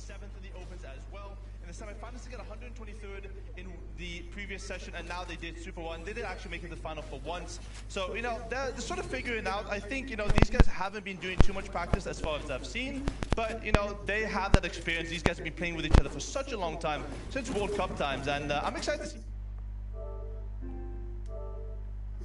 7th in the Opens as well. In the semifinals, they got 123rd in the previous session, and now they did Super 1. They did actually make it to the final for once. So, you know, they're sort of figuring out. I think, you know, these guys haven't been doing too much practice as far as I've seen, but, you know, they have that experience. These guys have been playing with each other for such a long time, since World Cup times, and I'm excited to see.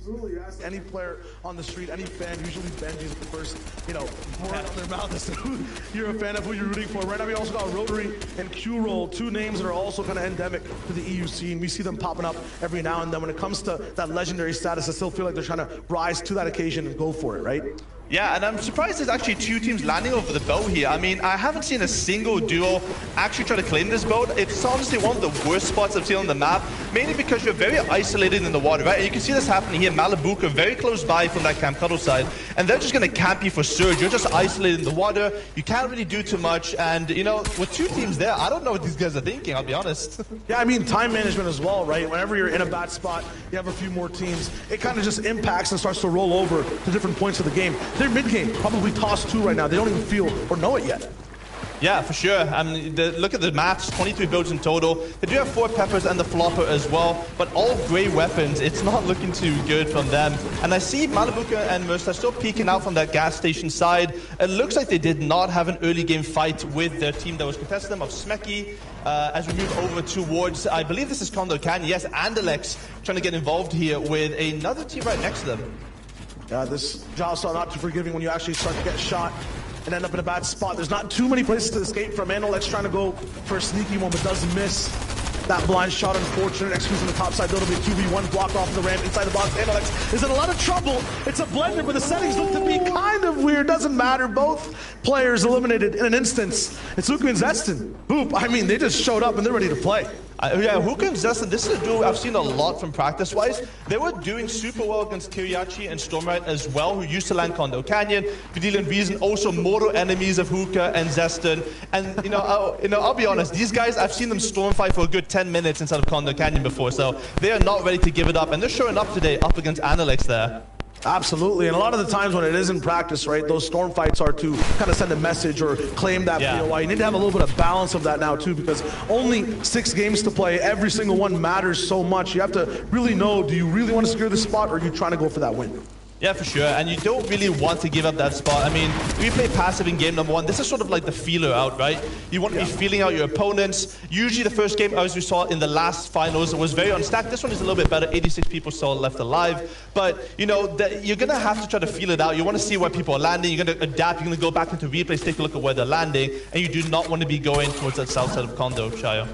Absolutely. You ask any player on the street, any fan, usually Benji's the first, word on their mouth as to who you're a fan of, who you're rooting for. Right now we also got Rotary and Q-Roll, two names that are also kind of endemic to the EU scene. We see them popping up every now and then. When it comes to that legendary status, I still feel like they're trying to rise to that occasion and go for it, right? Yeah, and I'm surprised there's actually two teams landing over the boat here. I mean, I haven't seen a single duo actually try to claim this boat. It's honestly one of the worst spots I've seen on the map, mainly because you're very isolated in the water, right? And you can see this happening here. Malibuca very close by from that Camp Cuddle side, and they're just going to camp you for Surge. You're just isolated in the water. You can't really do too much, and, with two teams there, I don't know what these guys are thinking, I'll be honest. Yeah, I mean, time management as well, right? Whenever you're in a bad spot, you have a few more teams. It kind of just impacts and starts to roll over to different points of the game. They're mid-game, probably toss 2 right now. They don't even feel or know it yet. Yeah, for sure. I mean, look at the match, 23 builds in total. They do have 4 peppers and the flopper as well, but all great weapons. It's not looking too good from them. And I see Malibuca and Mercer still peeking out from that gas station side. It looks like they did not have an early game fight with their team that was contesting them of Smeki. As we move over towards, I believe this is Condo Canyon. Yes, Andalex trying to get involved here with another team right next to them. Yeah, this job's not too forgiving when you actually start to get shot and end up in a bad spot. There's not too many places to escape from. Andalex trying to go for a sneaky one, but does miss. That blind shot, unfortunate. Execution on the top side, though, it'll be a 2v1 blocked off the ramp inside the box. Andalex is in a lot of trouble. It's a blender, but the settings look to be kind of weird. Doesn't matter. Both players eliminated in an instance. It's Hookah and Zestin. Boop. I mean, they just showed up and they're ready to play. Yeah, Hookah and Zestin, this is a duo I've seen a lot from practice-wise. They were doing super well against Kiriachi and Stormlight as well, who used to land Condo Canyon. Vidil and Reason, also mortal enemies of Hookah and Zestin. And, I'll be honest, these guys, I've seen them storm fight for a good 10 minutes inside of Condo Canyon before, so they are not ready to give it up. And they're showing up today up against Andalex there. Absolutely, and a lot of the times when it is in practice, right, those storm fights are to kind of send a message or claim that POI. You need to have a little bit of balance of that now too, because only 6 games to play, every single one matters so much. You have to really know, do you really want to secure the spot, or are you trying to go for that win? Yeah, for sure, and you don't really want to give up that spot. I mean, we play passive in game number 1. This is sort of like the feeler out, right? You want to be feeling out your opponents. Usually the first game, as we saw in the last finals, was very unstacked. This one is a little bit better, 86 people still left alive. But, you're going to have to try to feel it out. You want to see where people are landing. You're going to adapt. You're going to go back into replays, take a look at where they're landing, and you do not want to be going towards that south side of Condo, Shayo.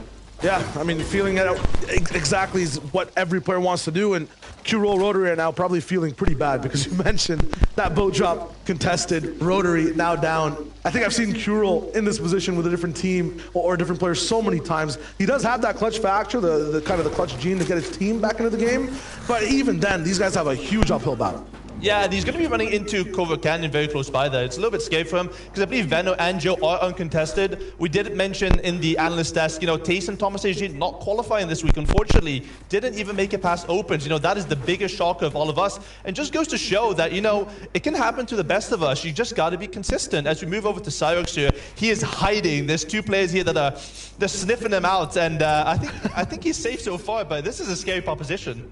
Yeah, I mean, feeling it out exactly is what every player wants to do, and Q-Roll Rotary are now probably feeling pretty bad because you mentioned that boat drop contested, Rotary now down. I think I've seen Q-Roll in this position with a different team or a different player so many times. He does have that clutch factor, the kind of the clutch gene to get his team back into the game, but even then, these guys have a huge uphill battle. Yeah, and he's going to be running into Covert Canyon very close by there. It's a little bit scary for him because I believe Veno and Joe are uncontested. We did mention in the analyst desk, Tace and Thomas AG not qualifying this week, unfortunately. Didn't even make it past opens. That is the biggest shocker of all of us. And just goes to show that, it can happen to the best of us. You just got to be consistent. As we move over to Cyrox here, he is hiding. There's 2 players here that they're sniffing him out. And I think he's safe so far, but this is a scary proposition.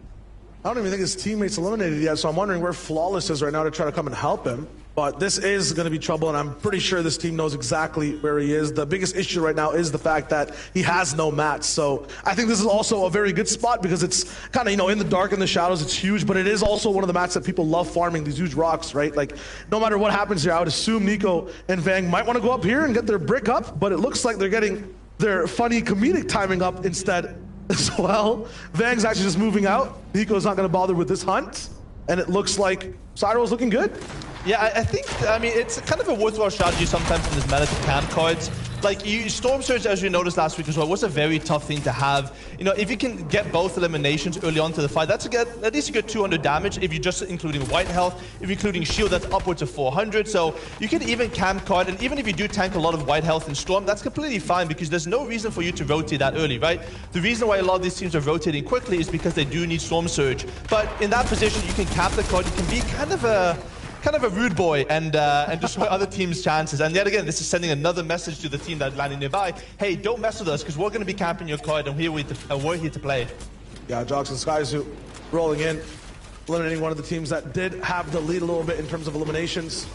I don't even think his teammate's eliminated yet, so I'm wondering where Flawless is right now to try to come and help him. But this is going to be trouble, and I'm pretty sure this team knows exactly where he is. The biggest issue right now is the fact that he has no mats. So I think this is also a very good spot because it's kind of, in the dark, in the shadows, it's huge, but it is also one of the mats that people love farming, these huge rocks, right? Like, no matter what happens here, I would assume Nico and Vang might want to go up here and get their brick up, but it looks like they're getting their funny comedic timing up instead as well. Vang's actually just moving out. Nico's not going to bother with this hunt, and it looks like Cyro's looking good. Yeah, I mean, it's kind of a worthwhile strategy sometimes in this meta to camp cards. Like, Storm Surge, as we noticed last week as well, was a very tough thing to have. If you can get both eliminations early on to the fight, that's at least a good 200 damage if you're just including white health. If you're including shield, that's upwards of 400. So you can even camp card, and even if you do tank a lot of white health in Storm, that's completely fine because there's no reason for you to rotate that early, right? The reason why a lot of these teams are rotating quickly is because they do need Storm Surge. But in that position, you can cap the card. You can be kind of a rude boy and destroy other teams' chances. And yet again, this is sending another message to the team that's landing nearby. Hey, don't mess with us because we're going to be camping your card and we're here to play. Yeah, Jox and Skyzoo rolling in, eliminating one of the teams that did have the lead a little bit in terms of eliminations.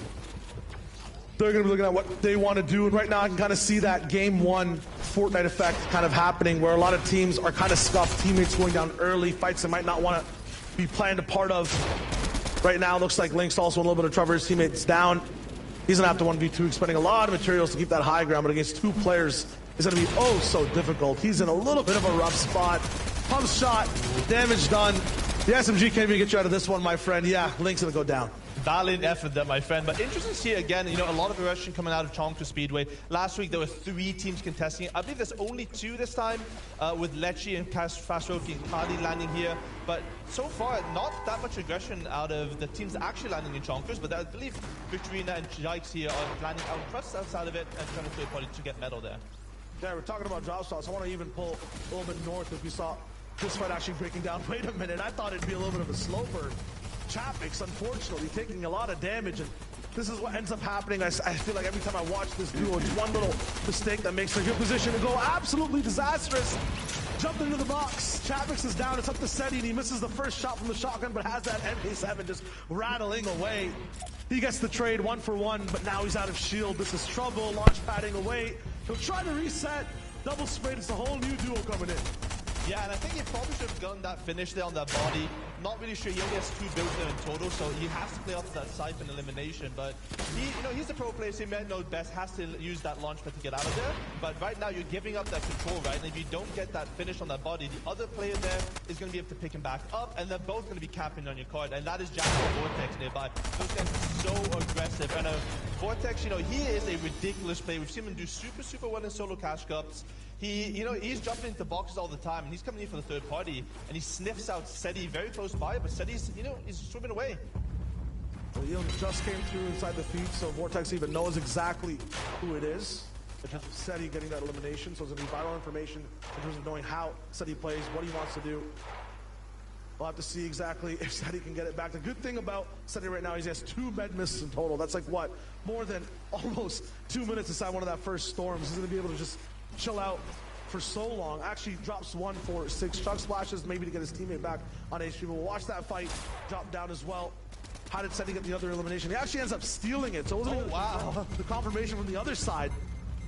They're going to be looking at what they want to do. And right now I can kind of see that game 1 Fortnite effect kind of happening where a lot of teams are kind of scuffed, teammates going down early, fights they might not want to be playing a part of. Right now, looks like Link's also in a little bit of trouble. His teammate's down. He's gonna have to 1v2, expending a lot of materials to keep that high ground, but against 2 players, it's gonna be oh so difficult. He's in a little bit of a rough spot. Pump shot, damage done. The SMG can't even get you out of this one, my friend. Yeah, Link's gonna go down. Valiant effort there, my friend. But interesting to see again, you know, a lot of aggression coming out of Chonka Speedway. Last week there were 3 teams contesting it. I believe there's only 2 this time, with Lechi and Fastroki and Kali landing here. But so far, not that much aggression out of the teams actually landing in Chonkers. But I believe Victorina and Jikes here are landing out crust outside of it and trying to third party to get medal there. Yeah, we're talking about drop shots. I want to even pull a little bit north if we saw this fight actually breaking down. Wait a minute, I thought it'd be a little bit of a slow burn. Chapix, unfortunately, taking a lot of damage, and this is what ends up happening. I feel like every time I watch this duo, it's one little mistake that makes a good position to go absolutely disastrous. Jumped into the box. Chapix is down. It's up to Seti, and he misses the first shot from the shotgun, but has that MK7 just rattling away. He gets the trade 1 for 1, but now he's out of shield. This is trouble. Launch padding away. He'll try to reset. Double sprayed. It's a whole new duo coming in. Yeah, and I think he probably should have gotten that finish there on that body. Not really sure. He only has 2 builds there in total, so he has to play off that Siphon elimination. But he, you know, he's the pro player, so he might know best, has to use that launch pad to get out of there. But right now, you're giving up that control, right? And if you don't get that finish on that body, the other player there is going to be able to pick him back up, and they're both going to be capping on your card. And that is Jack and Vortex nearby. Those guys are so aggressive. And Vortex, you know, he is a ridiculous player. We've seen him do super, super well in solo cash cups. He's jumping into boxes all the time, and he's coming in for the third party, and he sniffs out Seti very close by, but Seti's, you know, he's swimming away. Well, Eon just came through inside the feed, so Vortex even knows exactly who it is. In terms of Seti getting that elimination, so it's going to be vital information in terms of knowing how Seti plays, what he wants to do. We'll have to see exactly if Seti can get it back. The good thing about Seti right now is he has 2 med misses in total. That's like, what, more than almost 2 minutes inside one of that first storms. He's going to be able to just chill out for so long. Actually drops 1 for 6 chug splashes, maybe to get his teammate back on HP. We'll watch that fight drop down as well. How did Seti get the other elimination? He actually ends up stealing it, so it wasn't wow. The confirmation from the other side.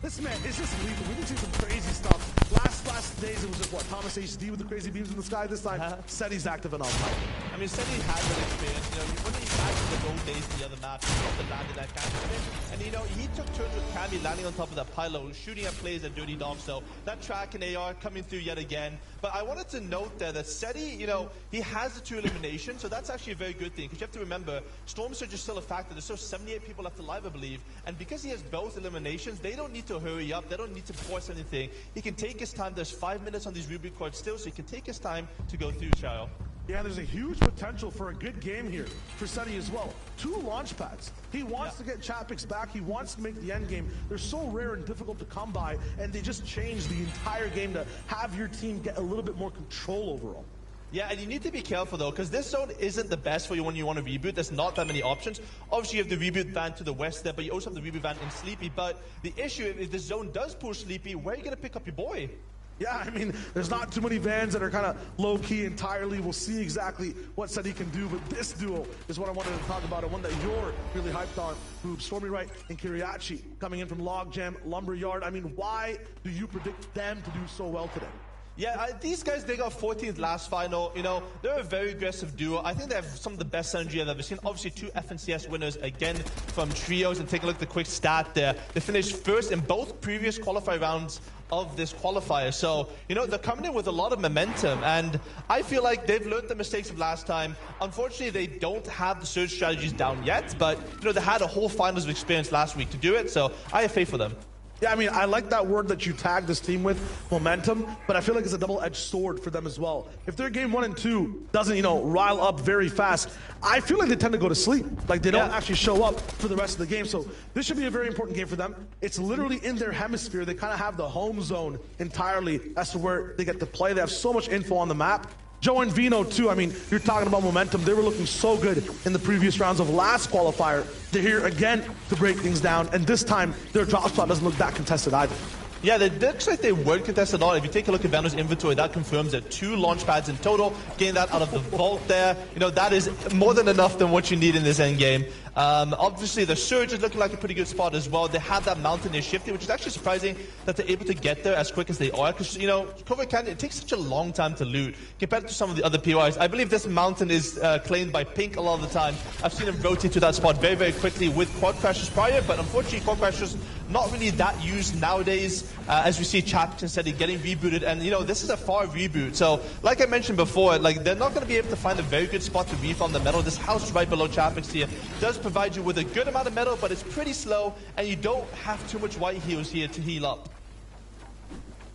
This man is just lethal. We've been seeing some crazy stuff. Last days it was just what, Thomas HD with the crazy beams in the sky. This time, Seti's active and on fire. I mean, Seti has that experience. You know, when he back in the gold days in the other map, he got to land in that cannon. And you know, he took turns with Cammy landing on top of that pylon, shooting at plays at Dirty Dog. So that track and AR coming through yet again. But I wanted to note there that Seti, you know, he has the 2 eliminations, so that's actually a very good thing. Because you have to remember, Storm Surge is still a factor. There's still 78 people left alive, I believe. And because he has both eliminations, they don't need to hurry up. They don't need to force anything. He can take his time. There's 5 minutes on these Rubik cards still, so he can take his time to go through, Shao. Yeah, there's a huge potential for a good game here for Seti as well. 2 launch pads. He wants to get Chapix back. He wants to make the end game. They're so rare and difficult to come by, and they just changed the entire game to have your team get a little bit more control overall. Yeah, and you need to be careful though, because this zone isn't the best for you when you want to reboot. There's not that many options. Obviously, you have the reboot van to the west there, but you also have the reboot van in Sleepy. But the issue, if the zone does push Sleepy, where are you going to pick up your boy? Yeah, I mean, there's not too many vans that are kind of low-key entirely. We'll see exactly what Seti can do, but this duo is what I wanted to talk about, and one that you're really hyped on. Who Stormy Wright and Kiriachi coming in from Logjam, Lumberyard. I mean, why do you predict them to do so well today? Yeah, these guys, they got 14th last final. You know, they're a very aggressive duo. I think they have some of the best synergy I've ever seen. Obviously, 2 FNCS winners again from trios. And take a look at the quick stat there. They finished first in both previous qualifier rounds of this qualifier. So, you know, they're coming in with a lot of momentum. And I feel like they've learned the mistakes of last time. Unfortunately, they don't have the surge strategies down yet. But, you know, they had a whole finals of experience last week to do it. So I have faith for them. Yeah, I mean, I like that word that you tagged this team with, momentum, but I feel like it's a double-edged sword for them as well. If their game 1 and 2 doesn't, you know, rile up very fast, I feel like they tend to go to sleep. Like, they don't actually show up for the rest of the game. So this should be a very important game for them. It's literally in their hemisphere. They kind of have the home zone entirely as to where they get to play. They have so much info on the map. Joe and Vino, too. I mean, you're talking about momentum. They were looking so good in the previous rounds of last qualifier. They're here again to break things down, and this time, their drop spot doesn't look that contested either. Yeah, it looks like they weren't contested at all. If you take a look at Vanor's inventory, that confirms that 2 launch pads in total. Getting that out of the vault there, you know, that is more than enough than what you need in this endgame. Obviously, the Surge is looking like a pretty good spot as well. They have that mountain near Shifty, which is actually surprising that they're able to get there as quick as they are. Because, you know, Covert Canyon, it takes such a long time to loot compared to some of the other POIs. I believe this mountain is claimed by Pink a lot of the time. I've seen him rotate to that spot very, very quickly with Quad Crashers prior, but unfortunately, Quad Crashers not really that used nowadays. As we see Chapter City getting rebooted, and you know, this is a far reboot. So, like I mentioned before, like they're not going to be able to find a very good spot to refarm the metal. This house right below Chapix here does provide you with a good amount of metal, but it's pretty slow, and you don't have too much white heals here to heal up.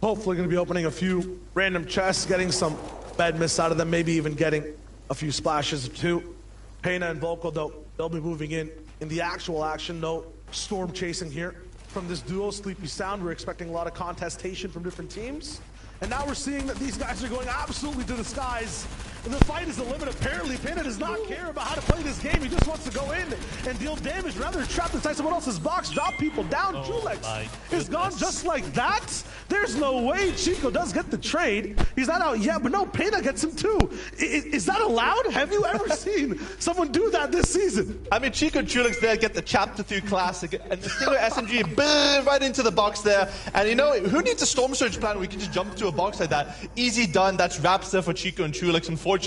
Hopefully going to be opening a few random chests, getting some bad miss out of them, maybe even getting a few splashes or two. Pena and Volko, though, they'll be moving in the actual action. No storm chasing here from this duo. Sleepy Sound, we're expecting a lot of contestation from different teams. And now we're seeing that these guys are going absolutely to the skies. And the fight is the limit, apparently. Pena does not care about how to play this game. He just wants to go in and deal damage. Rather than trap inside someone else's box, drop people down. Julex is gone just like that. There's no way. Chico does get the trade. He's not out yet, but no, Pena gets him too. Is that allowed? Have you ever seen someone do that this season? I mean, Chico and Julex there get the Chapter 2 Classic, and the single SMG, boom, right into the box there. And you know, who needs a Storm Surge plan where we can just jump to a box like that? Easy done. That's Rapster for Chico and Julex, unfortunately.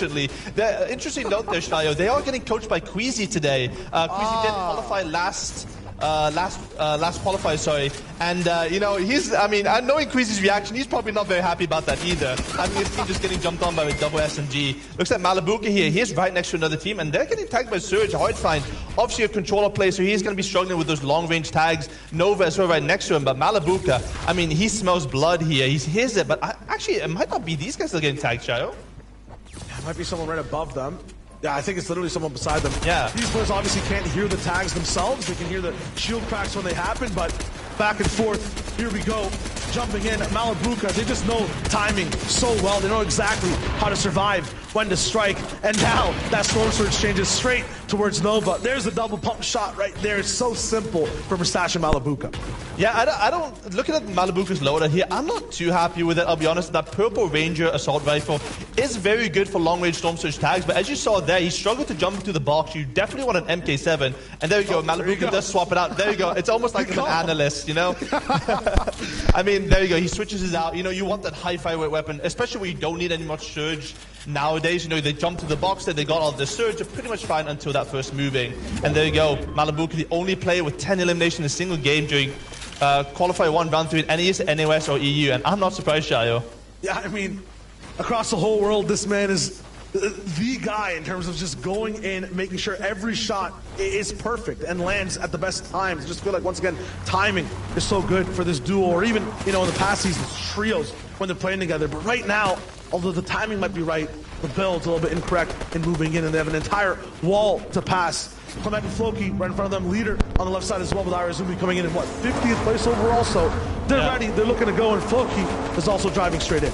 Interesting note there, Shayo. They are getting coached by Queasy today. Queasy did qualify last qualifier, sorry. And, you know, knowing Queasy's reaction, he's probably not very happy about that either. I mean, his team just getting jumped on by a double SMG. Looks like Malabuka here. He's right next to another team, and they're getting tagged by Surge. Hard find. Obviously, a controller play, so he's going to be struggling with those long-range tags. Nova as well right next to him, but Malabuka, I mean, he smells blood here. He hears it, but actually, it might not be these guys that are getting tagged, Shayo. It might be someone right above them. Yeah, I think it's literally someone beside them. Yeah. These players obviously can't hear the tags themselves. They can hear the shield cracks when they happen, but back and forth. Here we go. Jumping in. Malabuka, they just know timing so well. They know exactly how to survive, when to strike. And now that Storm Surge changes straight towards Nova. There's a double pump shot right there. It's so simple for Mustache and Malabuka. Yeah, I don't looking at Malabuka's loader here, I'm not too happy with it, I'll be honest. That purple Ranger assault rifle is very good for long-range Storm Surge tags, but as you saw there, he struggled to jump into the box. You definitely want an MK7, and there you go, Malabuka does swap it out. There you go, it's almost like an analyst, you know? I mean, there you go, he switches it out. You know, you want that high fire weight weapon, especially when you don't need any much surge. Nowadays, you know, they jump to the box, then they got all the surge, they're pretty much fine until that first moving. And there you go, Malabuka, the only player with 10 eliminations in a single game during Qualifier 1, Round 3 in NES, NOS, or EU, and I'm not surprised, Shayo. Yeah, I mean, across the whole world, this man is the guy in terms of just going in, making sure every shot is perfect and lands at the best times. I just feel like, once again, timing is so good for this duo, or even, you know, in the past seasons, trios when they're playing together. But right now, although the timing might be right, the build's a little bit incorrect in moving in, and they have an entire wall to pass. Clement and Floki right in front of them, leader on the left side as well, with Irazumi coming in what, 50th place overall, so they're ready, they're looking to go, and Floki is also driving straight in.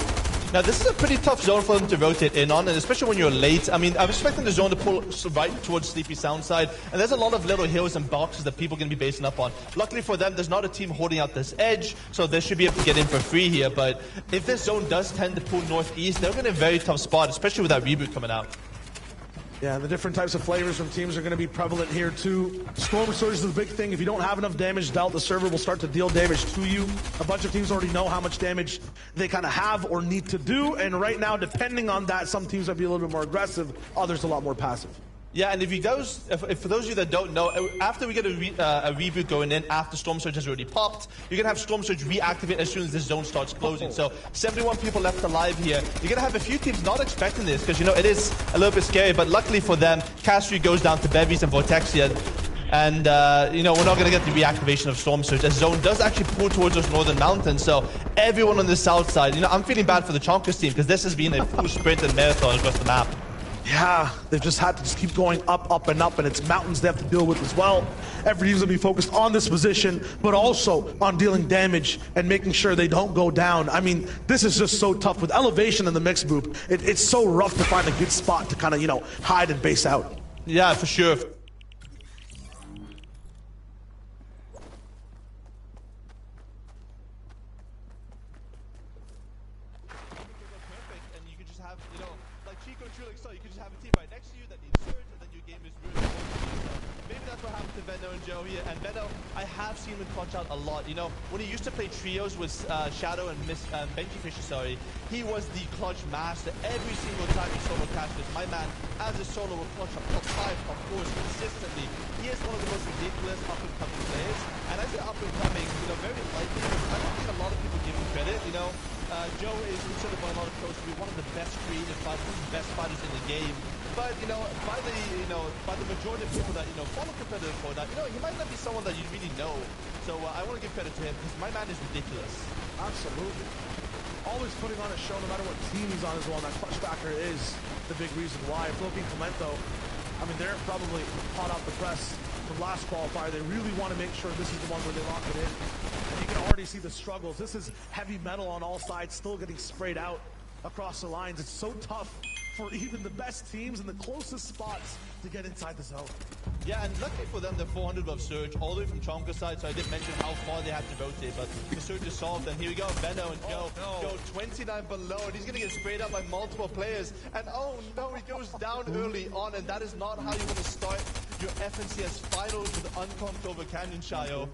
Now, this is a pretty tough zone for them to rotate in on, and especially when you're late. I mean, I'm expecting the zone to pull right towards Sleepy Sound side, and there's a lot of little hills and boxes that people are going to be basing up on. Luckily for them, there's not a team holding out this edge, so they should be able to get in for free here, but if this zone does tend to pull northeast, they're in a very tough spot, especially with that reboot coming out. Yeah, and the different types of flavors from teams are going to be prevalent here too. Storm Surge is the big thing. If you don't have enough damage dealt, the server will start to deal damage to you. A bunch of teams already know how much damage they kind of have or need to do, and right now, depending on that, some teams might be a little bit more aggressive, others a lot more passive. Yeah, and if for those of you that don't know, after we get a reboot going in, after Storm Surge has already popped, you're going to have Storm Surge reactivate as soon as this zone starts closing. So 71 people left alive here. You're going to have a few teams not expecting this, because, you know, it is a little bit scary, but luckily for them, Castry goes down to Bevies and Vortexia. And, you know, we're not going to get the reactivation of Storm Surge. The zone does actually pull towards those northern mountains, so everyone on the south side, you know, I'm feeling bad for the Chonkers team, because this has been a full sprint and marathon across the map. Yeah, they've just had to just keep going up, up, and up, and it's mountains they have to deal with as well. Every team's going to be focused on this position, but also on dealing damage and making sure they don't go down. I mean, this is just so tough. With elevation in the mixed group, it's so rough to find a good spot to kind of, you know, hide and base out. Yeah, for sure. Kiko truly so you could just have a team right next to you that needs surge, and then your game is ruined. So maybe that's what happened to Venno and Joe here. And Venno, I have seen him clutch out a lot. You know, when he used to play trios with Shadow and Benji Fisher, sorry, he was the clutch master. Every single time he solo casted, my man, as a solo, will clutch up top 5, of course, consistently. He is one of the most ridiculous up-and-coming players. And I say up-and-coming, you know, very lightly. I don't think a lot of people give him credit, you know. Joe is considered by a lot of pros to be one of the best creative fighters, best fighters in the game. But you know, by the majority of people that follow competitive Fortnite, he might not be someone that you really know. So I want to give credit to him because my man is ridiculous. Absolutely. Always putting on a show, no matter what team he's on as well. And that clutch factor is the big reason why. Floki and Clemento, I mean, they're probably hot off the press from last qualifier. They really want to make sure this is the one where they lock it in. And you can already see the struggles. This is heavy metal on all sides, still getting sprayed out across the lines. It's so tough for even the best teams in the closest spots to get inside the zone. Yeah, and luckily for them, they're 400 above Surge, all the way from Chonka's side, so I didn't mention how far they had to rotate, but the Surge is solved, and here we go, Venno and Joe go 29 below, and he's going to get sprayed up by multiple players, and oh no, he goes down early on, and that is not how you want to start your FNCS finals with Uncomped over Canyon Shayo.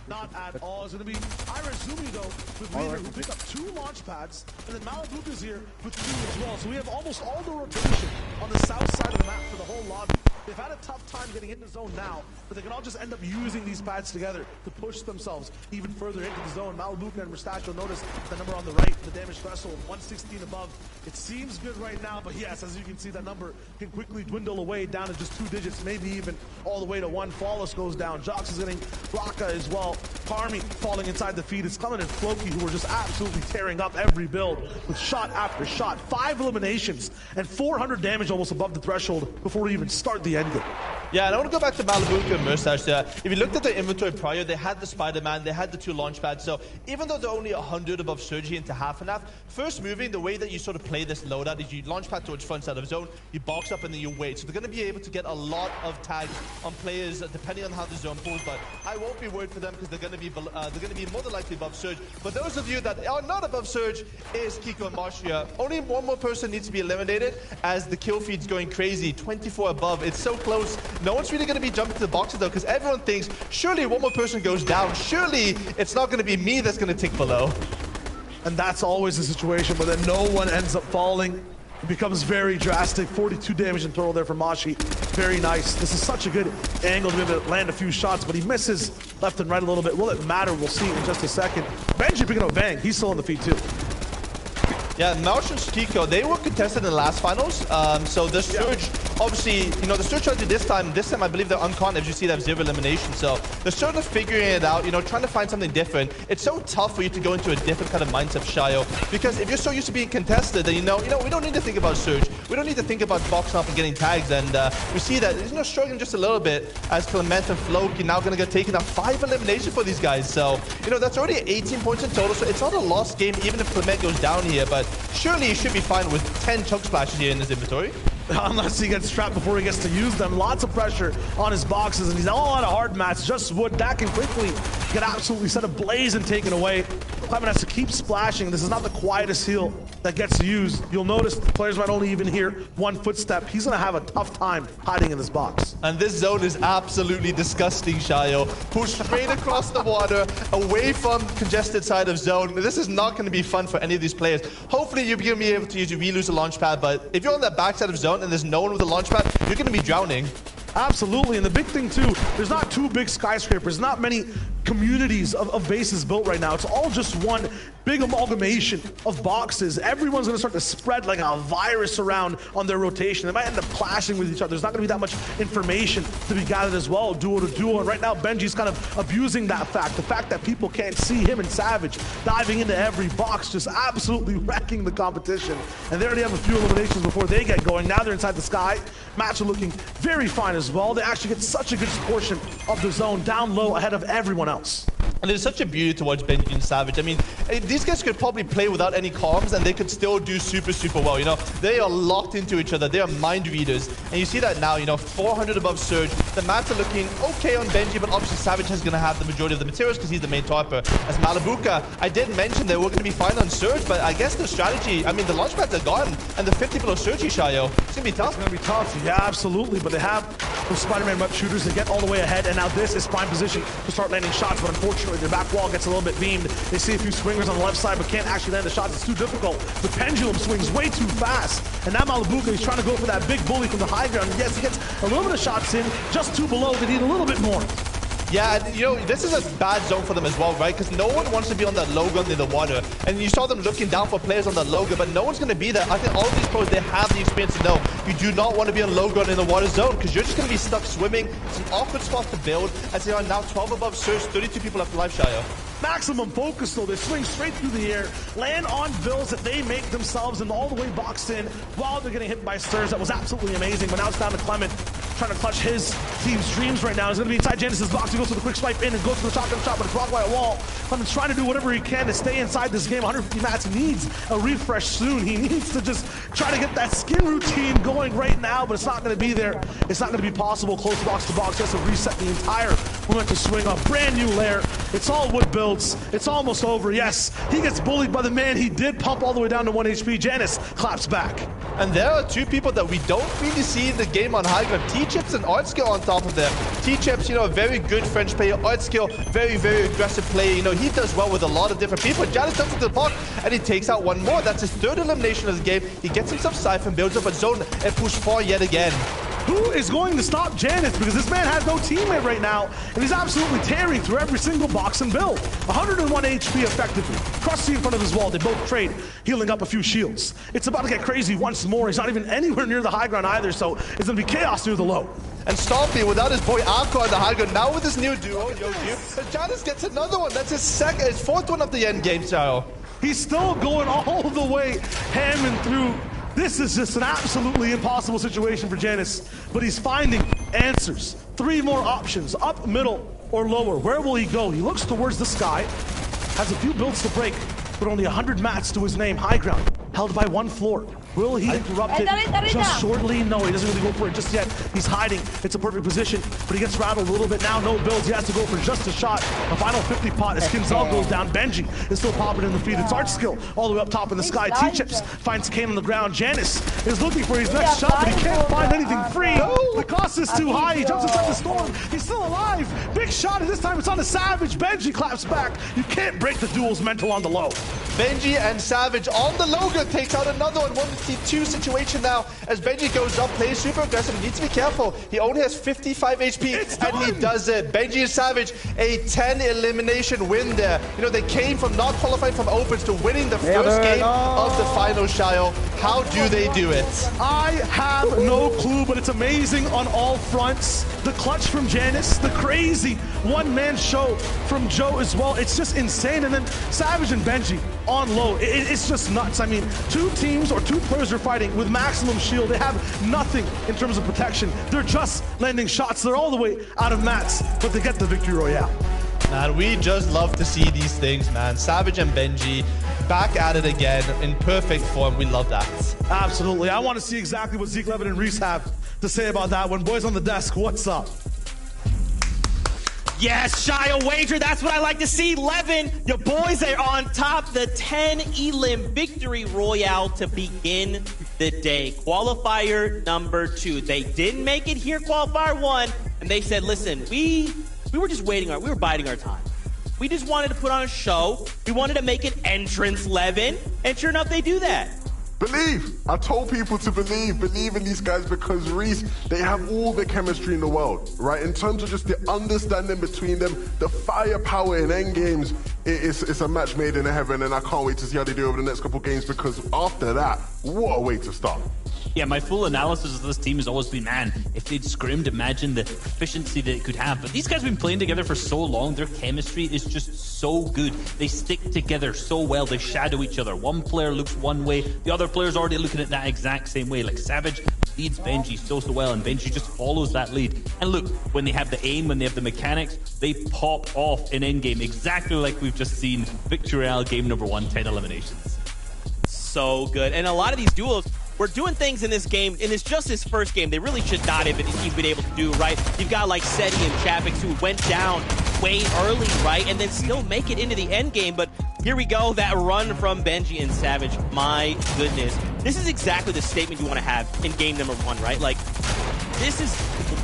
Not at all. It's going to be Irazumi, though, with Leader, who pick up 2 launch pads, and then Malabuka's here with 2 as well. So we have almost all the rotation on the south side of the map for the whole lobby. They've had a tough time getting into the zone now, but they can all just end up using these pads together to push themselves even further into the zone. Malabuka and Mustachio, notice the number on the right, the damage threshold, 116 above. It seems good right now, but yes, as you can see, that number can quickly dwindle away down to just 2 digits, maybe even all the way to 1. Flawless goes down. Jox is getting Raka as well. Karmi falling inside the feed. It's coming in Floki, who are just absolutely tearing up every build with shot after shot. 5 eliminations and 400 damage almost above the threshold before we even start the end game. Yeah, and I want to go back to Malabuka and Murstache there. If you looked at their inventory prior, they had the Spider-Man, they had the 2 launch pads, so even though they're only 100 above Surge into half and half, first moving, the way that you sort of play this loadout is you launch pad towards front side of zone, you box up and then you wait. So they're going to be able to get a lot of tags on players depending on how the zone pulls, but I won't be worried for them because they're going to be more than likely above Surge. But those of you that are not above Surge is Kiko and Marshia. Only one more person needs to be eliminated as the kill feed's going crazy. 24 above. It's so close. No one's really going to be jumping to the boxes though because everyone thinks surely one more person goes down. Surely it's not going to be me that's going to tick below. And that's always the situation, but then no one ends up falling. It becomes very drastic. 42 damage in total there for Mashi. Very nice. This is such a good angle to be able to land a few shots, but he misses left and right a little bit. Will it matter? We'll see in just a second. Benji picking up Vang. He's still on the feed too. Yeah, Mauch and Kiko, they were contested in the last finals. So the Surge, obviously, the Surge tried to this time I believe they're uncon. As you see, they have 0 elimination. So they're sort of figuring it out, trying to find something different. It's so tough for you to go into a different kind of mindset, Shayo, because if you're so used to being contested, then we don't need to think about Surge. We don't need to think about boxing up and getting tags. And we see that, struggling just a little bit as Clement and Floki now going to get taken out. 5 eliminations for these guys. So, that's already 18 points in total. So it's not a lost game, even if Clement goes down here. But surely he should be fine with 10 chunk splashes here in his inventory. Unless he gets trapped before he gets to use them. Lots of pressure on his boxes, and he's all out of hard mats. Just wood. That can quickly get absolutely set ablaze and taken away. Clement has to keep splashing. This is not the quietest heal that gets used. You'll notice the players might only even hear 1 footstep. He's going to have a tough time hiding in this box. And this zone is absolutely disgusting, Shayo. Push straight across the water, away from congested side of zone. This is not going to be fun for any of these players. Hopefully you're going to be able to use your relose a launch pad, but if you're on that back side of zone and there's no one with a launch pad, you're going to be drowning. Absolutely, and the big thing too, there's not 2 big skyscrapers, not many communities of bases built right now. It's all just one big amalgamation of boxes. Everyone's going to start to spread like a virus around on their rotation. They might end up clashing with each other. There's not going to be that much information to be gathered as well, duo to duo. And right now, Benji's kind of abusing that fact. The fact that people can't see him and Savage diving into every box, just absolutely wrecking the competition. And they already have a few eliminations before they get going. Now they're inside the sky. Match are looking very fine as well. They actually get such a good portion of the zone down low ahead of everyone else. And there's such a beauty towards Benji and Savage. I mean, these guys could probably play without any comms and they could still do super, super well. You know, they are locked into each other. They are mind readers. And you see that now, you know, 400 above Surge. The mats are looking okay on Benji, but obviously Savage is going to have the majority of the materials because he's the main tarper. As Malibuka, I did mention they were going to be fine on Surge, but I guess the strategy, I mean, the launch pads are gone and the 50 below Surge, Shayo. It's going to be tough. It's going to be tough. Yeah, absolutely. But they have those Spider-Man web shooters to get all the way ahead. And now this is prime position to start landing shots. But unfortunately, their back wall gets a little bit beamed. They see a few swingers on the left side, but can't actually land the shots. It's too difficult. The pendulum swings way too fast. And now Malibuka is trying to go for that big bully from the high ground. Yes, he gets a little bit of shots in, just two below. They need a little bit more. Yeah, and you know, this is a bad zone for them as well, right? Because no one wants to be on that low gun near the water. And you saw them looking down for players on the low gun, but no one's going to be there. I think all of these pros, they have the experience to know you do not want to be on low gun in the water zone because you're just going to be stuck swimming. It's an awkward spot to build. As they are now 12 above Surge, 32 people left alive, Shayo. Maximum focus though, they swing straight through the air, land on builds that they make themselves and all the way boxed in while they're getting hit by Stirs. That was absolutely amazing, but now it's down to Clement trying to clutch his team's dreams right now. He's gonna be inside Genesis' box. He goes for the quick swipe in and goes for the shotgun shot, but it's blocked by a wall. Clement's trying to do whatever he can to stay inside this game. 150 mats, he needs a refresh soon. He needs to just try to get that skin routine going right now, but it's not gonna be there. It's not gonna be possible. Close box to box, just to reset the entire moment to swing a brand new lair. It's all wood builds. It's almost over. Yes, he gets bullied by the man. He did pump all the way down to 1 HP. Janice claps back. And there are two people that we don't really see in the game on high ground. T-Chips and Artskill on top of them. T-Chips, you know, a very good French player. Artskill, very, very aggressive player. You know, he does well with a lot of different people. Janice jumps into the park and he takes out one more. That's his third elimination of the game. He gets himself Siphon, builds up a zone and push 4 yet again. Who is going to stop Janice? Because this man has no teammate right now, and he's absolutely tearing through every single box and build. 101 HP effectively. Krusty in front of his wall. They both trade, healing up a few shields. It's about to get crazy once more. He's not even anywhere near the high ground either, so it's going to be chaos near the low. And Stompy without his boy Arco on the high ground. Now with his new duo, Yoju, and Janice gets another one. That's his fourth one of the end game, Chao. He's still going all the way, hamming through. This is just an absolutely impossible situation for Janice, but he's finding answers. 3 more options, up, middle, or lower. Where will he go? He looks towards the sky, has a few builds to break, but only 100 mats to his name. High ground, held by 1 floor. Will he interrupt it just shortly? No, he doesn't really go for it just yet. He's hiding. It's a perfect position, but he gets rattled a little bit now. No builds. He has to go for just a shot. A final 50 pot as Kinzel goes down. Benji is still popping in the feed. It's Artskill all the way up top in the sky. T-Chips finds Kane on the ground. Janice is looking for his next shot, but he can't find anything free. The cost is too high. He jumps inside the storm. He's still alive. Big shot, and this time it's on the Savage. Benji claps back. You can't break the duel's mental on the low. Benji and Savage on the logo takes out another one. 1v2 situation now as Benji goes up, plays super aggressive. He needs to be careful. He only has 55 HP and he does it. Benji and Savage, a 10 elimination win there. You know, they came from not qualifying from opens to winning the first game of the final, Shayo. How do they do it? I have no clue, but it's amazing on all fronts. The clutch from Janice, the crazy one-man show from Joe as well. It's just insane. And then Savage and Benji on low. It's just nuts. I mean, 2 teams or 2 players are fighting with maximum shield. They have nothing in terms of protection. They're just landing shots. They're all the way out of mats, but they get the victory royale. Man, we just love to see these things, man. Savage and Benji back at it again in perfect form. We love that. Absolutely. I want to see exactly what Zeke, Levin, and Reese have to say about that one. Boys on the desk, what's up? Yes, Shia wager, that's what I like to see. Levin, your boys are on top. The 10 Elim victory royale to begin the day. Qualifier number 2. They didn't make it here, qualifier 1, and they said, listen, we were just waiting, we were biding our time. We just wanted to put on a show. We wanted to make an entrance, Levin, and sure enough, they do that. Believe. I told people to believe in these guys because Reese, they have all the chemistry in the world, right? In terms of just the understanding between them, the firepower in end games, it's a match made in heaven, and I can't wait to see how they do over the next couple games because after that, what a way to start. Yeah, my full analysis of this team has always been, man, if they'd scrimmed, imagine the efficiency that it could have. But these guys have been playing together for so long, their chemistry is just so good. They stick together so well, they shadow each other. One player looks one way, the other player's already looking at that exact same way. Like Savage leads Benji so well, and Benji just follows that lead. And look, when they have the aim, when they have the mechanics, they pop off in endgame, exactly like we've just seen Victory Royale game number 1, 10 eliminations. So good. And a lot of these duos, we're doing things in this game, and it's just his first game. They really should not have been able to do, right? You've got like Seti and Chapix who went down way early, right? And then still make it into the end game. But here we go, that run from Benji and Savage. My goodness. This is exactly the statement you want to have in game number 1, right? Like, this is,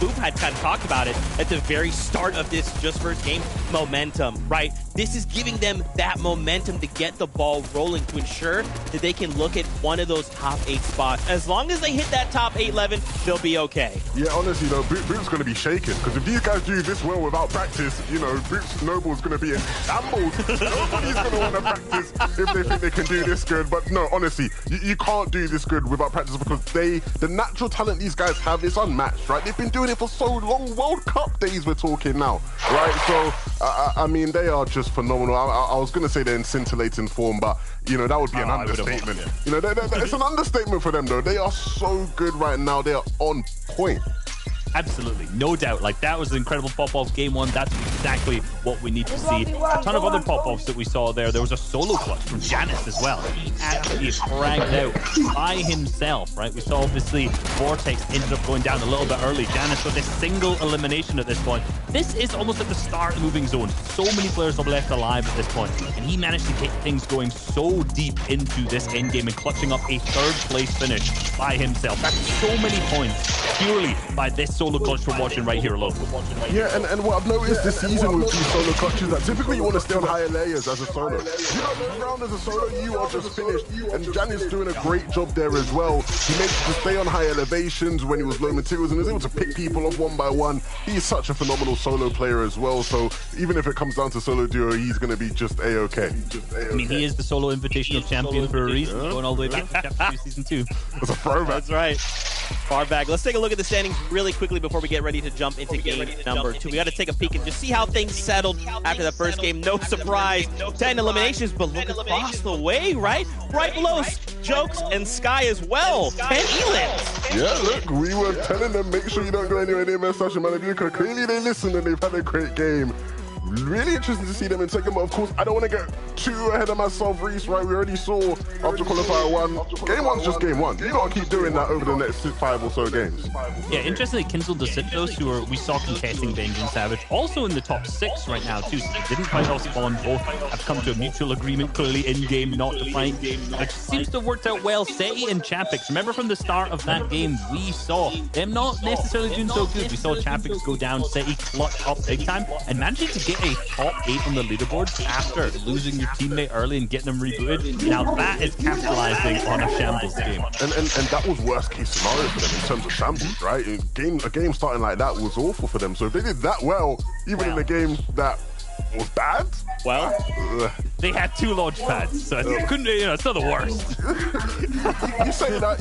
Boop had kind of talked about it at the very start of this just first game, momentum, right? This is giving them that momentum to get the ball rolling to ensure that they can look at one of those top 8 spots. As long as they hit that top 8 11, they'll be okay. Yeah, honestly, though, Boop's going to be shaken, because if these guys do this well without practice, you know, Boop's Noble's going to be in shambles. Nobody's going to want to practice if they think they can do this good. But no, honestly, you can't do this good without practice, because the natural talent these guys have is unmatched, right? They've been doing it for so long. World Cup days we're talking now, right? So, I mean, they are just phenomenal. I was going to say they're in scintillating form, but, you know, that would be an understatement. You know, it's an understatement for them, though. They are so good right now. They are on point. Absolutely, no doubt. Like, that was an incredible pop-off game 1. That's exactly what we need to see. A ton of other pop-offs that we saw there. There was a solo clutch from Janus as well. He absolutely fragged out by himself, right? We saw, obviously, Vortex ended up going down a little bit early. Janus with a single elimination at this point. This is almost at the start moving zone. So many players are left alive at this point, and he managed to get things going so deep into this endgame and clutching up a 3rd place finish by himself. That's so many points purely by this solo clutch we're watching right here alone. Yeah, and what I've noticed this season with these solo clutches, that typically you want to stay on higher layers as a solo. You don't move around as a solo, you are just finished. And Janus doing a great job there as well. He managed to stay on high elevations when he was low materials and was able to pick people off one by one. He's such a phenomenal solo player as well, so even if it comes down to solo duo, he's going to be just A-okay. I mean, he is the solo invitational champion for a reason, going all the way back to Chapter 2 Season 2. That's a throwback. That's right. Far back. Let's take a look at the standings really quickly before we get ready to jump into game number 2. We got to take a peek and just see how things settled after the first game. No surprise, 10 eliminations, but look across the way, right? Right below Jokes and Sky as well. 10 elims. Yeah, look, we were telling them, make sure you don't go anywhere near Sasha Manabuka. Clearly they listened and they've had a great game. Really interesting to see them in second, but of course, I don't want to get too ahead of myself, Reese, right? We already saw after qualifier 1, game 1's just game 1. You got to keep doing that over the next 5 or so games. Yeah, interestingly, Kinzel Desitos, who we saw contesting Benji and Savage, also in the top 6 right now, too. So they didn't fight off Spawn. Both have come to a mutual agreement, clearly in-game, not to fight. It seems to have worked out well. Seti and Chapix, remember from the start of that game, we saw them not necessarily doing so good. We saw Chapix go down, Seti clutch up big time, and managing to get a top 8 on the leaderboard after losing your teammate early and getting them rebooted. Now that is capitalizing on a shambles game. And that was worst case scenario for them in terms of shambles, right? A game starting like that was awful for them. So if they did that well, even in a game that was bad, well, they had 2 launch pads, so it couldn't, you know, it's not the worst. you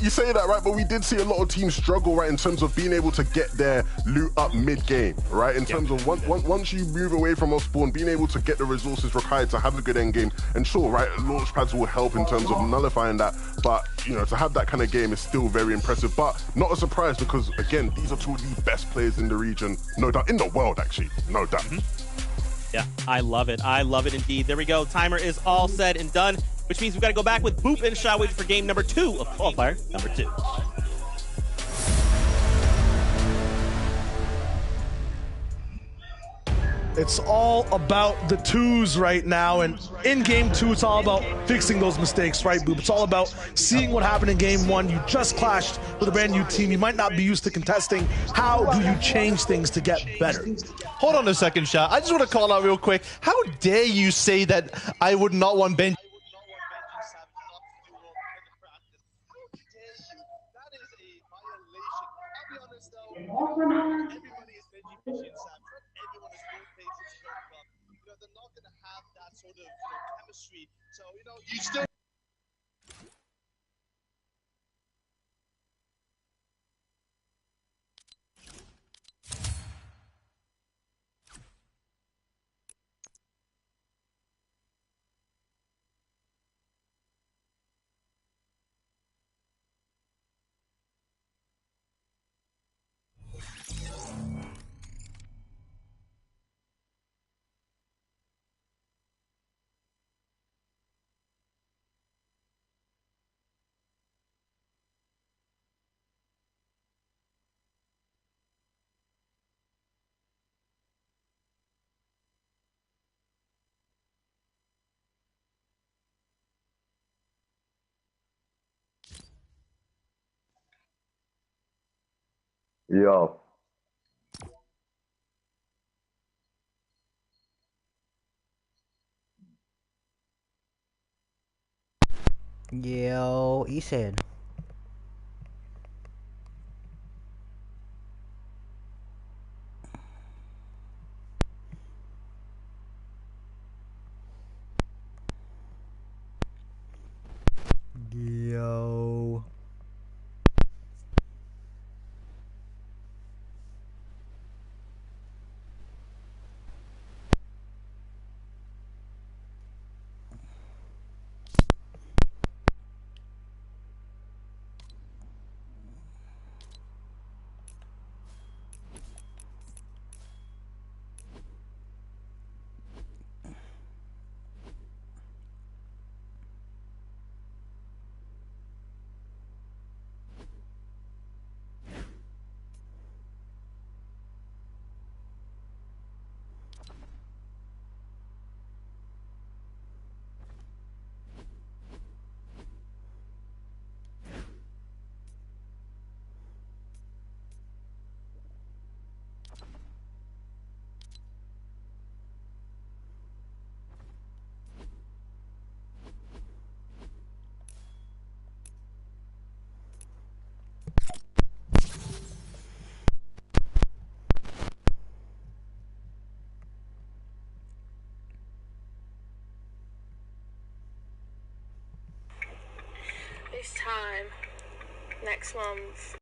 say that, right? But we did see a lot of teams struggle, right, in terms of being able to get their loot up mid-game, right? In terms of once you move away from Osborne, being able to get the resources required to have a good end game. And sure, right, launch pads will help in terms of nullifying that, but you know, to have that kind of game is still very impressive. But not a surprise, because again, these are 2 of the best players in the region, no doubt, in the world actually, no doubt. Yeah, I love it. I love it indeed. There we go. Timer is all said and done, which means we've got to go back with Boop and Shy waiting for game number 2 of qualifier number 2. It's all about the 2s right now, and in game 2, it's all about fixing those mistakes, right, Boop? It's all about seeing what happened in game 1. You just clashed with a brand new team. You might not be used to contesting. How do you change things to get better? Hold on a second, Sha. I just want to call out real quick. How dare you say that I would not want Benji? They're not going to have that sort of chemistry. So, you still Yo. Yo, Ethan. Yo. This time, next month.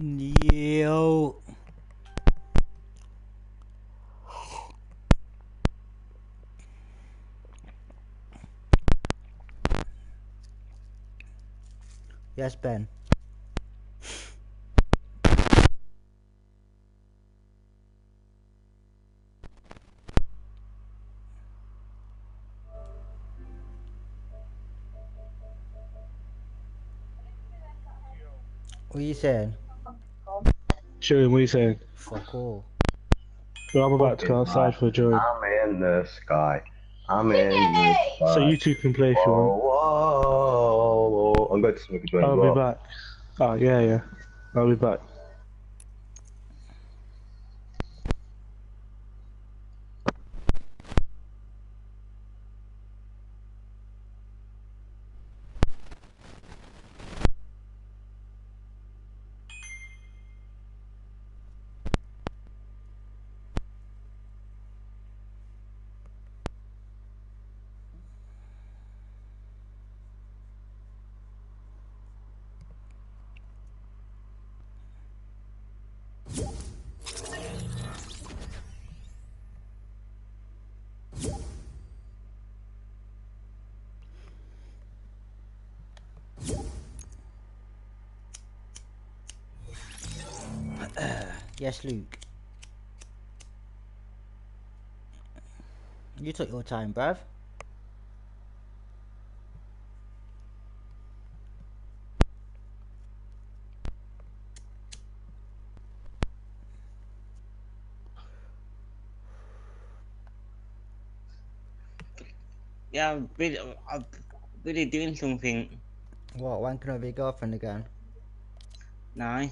Yo. Yes, Ben. What are you saying? Shane, what are you saying? Fuck all. Well, I'm about to go outside for a join. I'm in the sky. I'm in the sky. So you two can play if you Whoa, want. whoa, whoa. I'm going to smoke a joint as I'll be well. back. Oh, yeah. I'll be back. Yes, Luke. You took your time, bruv. Yeah, I'm really doing something. What, wanking over your girlfriend again? No.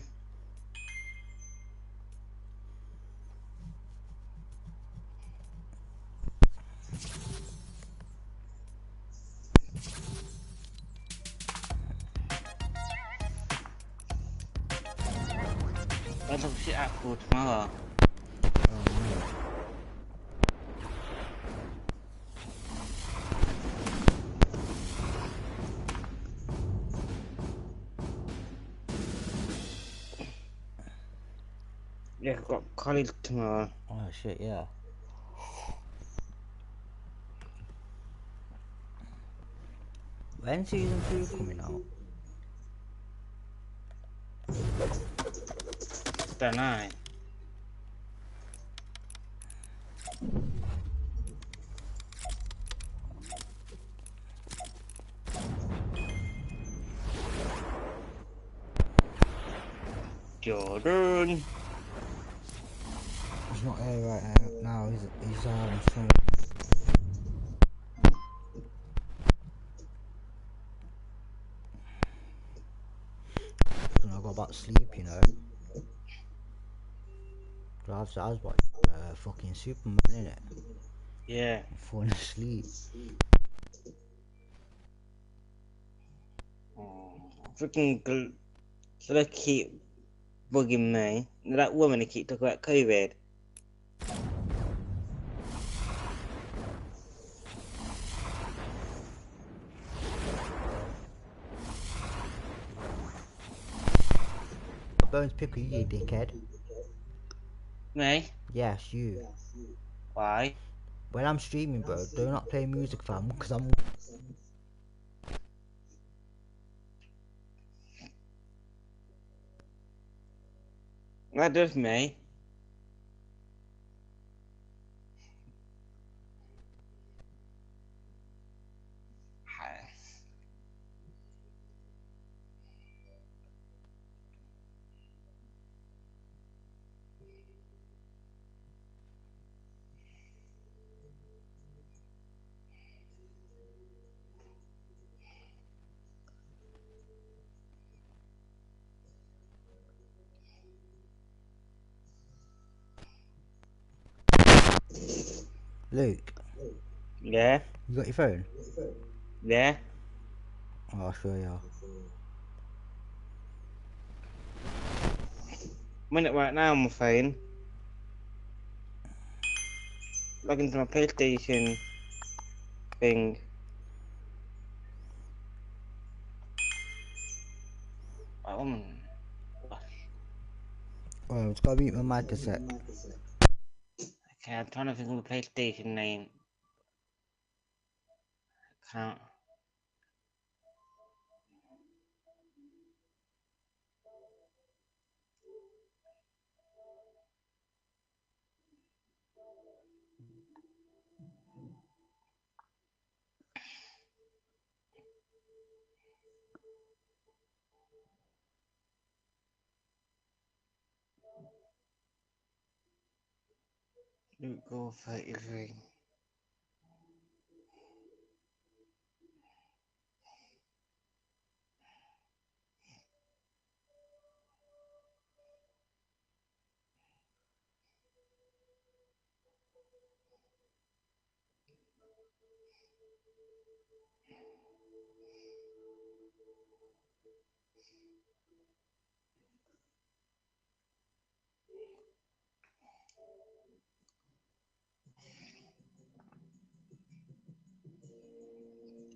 That's some shit out for tomorrow. Yeah, I've got college tomorrow. Oh shit, yeah. When's season 2 coming out? Don't know. Jordan. He's not here right now. He's so I got about sleep, you know. I was watching fucking Superman, innit? Yeah. I'm falling asleep. Freaking so they keep bugging me. That woman, they keep talking about COVID. Bones pickle you dickhead. Me? Yes, you. Why? When I'm streaming, bro, do not play music, fam, because I'm... That does me. Luke, Yeah? you got your phone? Yeah? Oh, I'll show you. I'm in it right now on my phone. Log into my PlayStation thing. Oh, Oh, it's gotta beat my mic a sec. Okay, I'm trying to think of the PlayStation name. Can't. Go 33.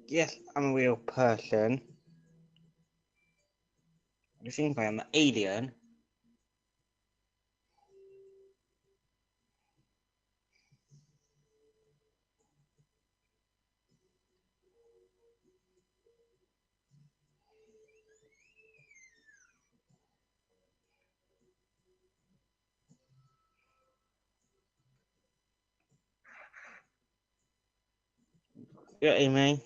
Yes, I'm a real person. You think I am an alien? Yeah, Amy.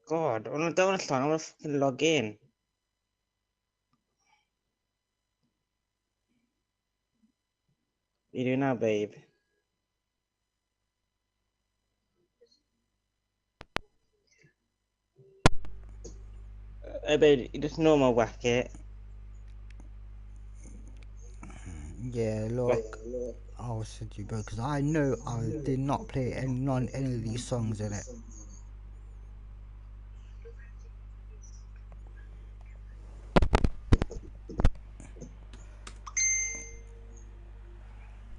God, I don't understand. I want to fucking log in. You do now, babe. Hey, babe, you just normal whack it. Yeah, look, I'll send you, bro, because I know I did not play any of these songs in it.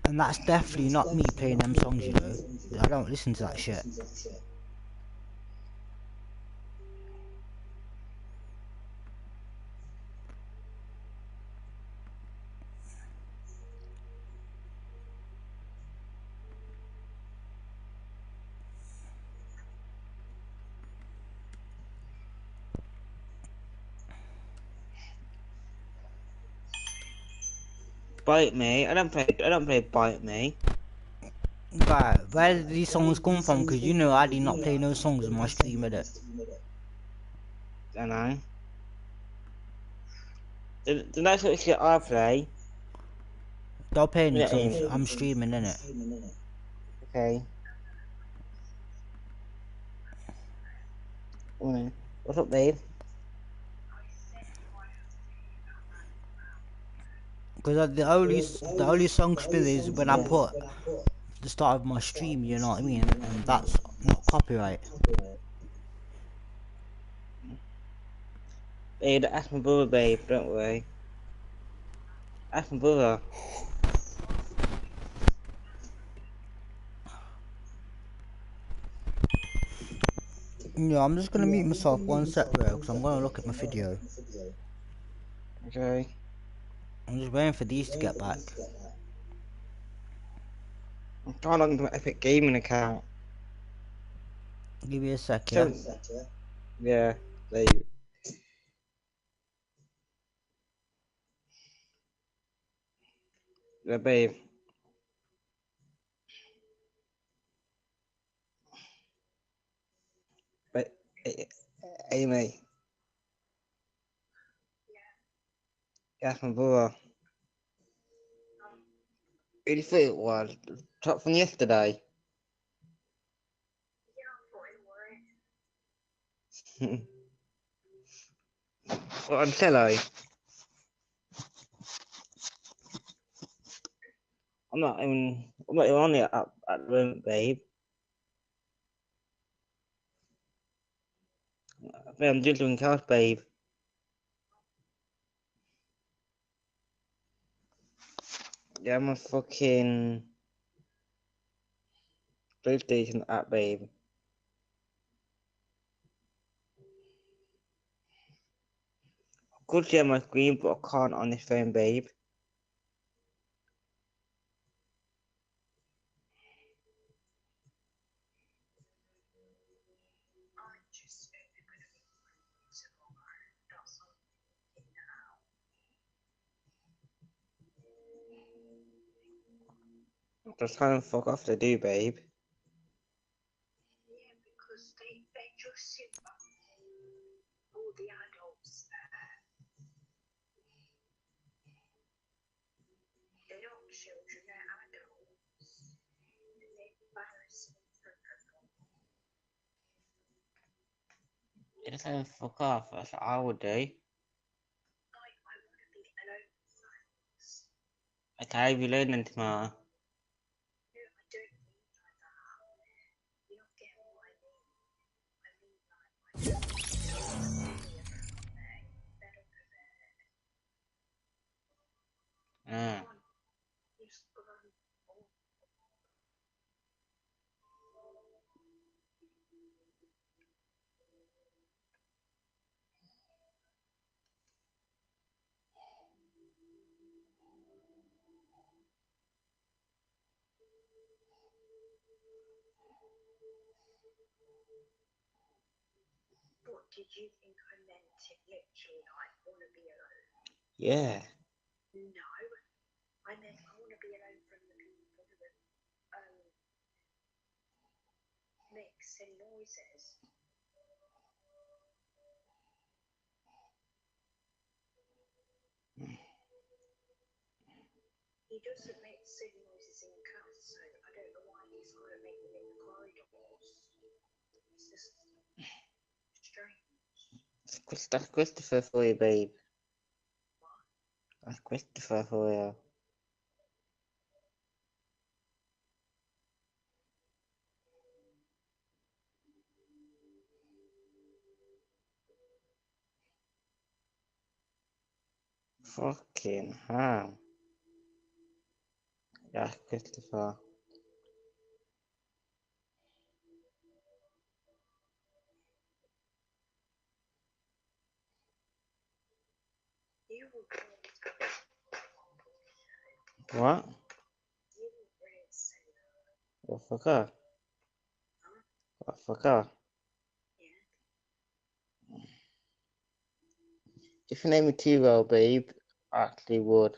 And that's definitely not me playing them songs, you know. I don't listen to that shit. Bite me. I don't play Bite Me. Right, where did these songs come from? Because you know I did not play no songs on my stream, innit? I know. The next what shit I play. Don't play any Yeah, because Amy. I'm streaming, innit? Okay. What's up, babe? Because the only song spill is when I put the start of my stream, you know what I mean? And that's not copyright. Babe, ask my brother, babe. Don't worry. Ask my brother. Yeah, I'm just gonna mute myself one sec, bro, because I'm gonna look at my video. Okay. I'm just waiting for these to get back. I'm trying to log into my Epic Gaming account. Give me a sec, yeah? Yeah, babe. Yeah, babe. But, Amy. Ask my brother. Who do you think it was? Top from yesterday. What on cello? I'm not even on it at the moment, babe. I'm doing something else, babe. Yeah, I'm a fucking PlayStation app, babe. I could share my screen, but I can't on this phone, babe. Just trying to fuck off to do, babe. Just trying to fuck off. That's what I would do. Okay, we learning tomorrow. Ah. Yeah. That's Christopher for you, babe. That's Christopher for you. Fucking hell. That's Christopher. What? What fucker? What fucker? If you name me too well, babe, I actually would.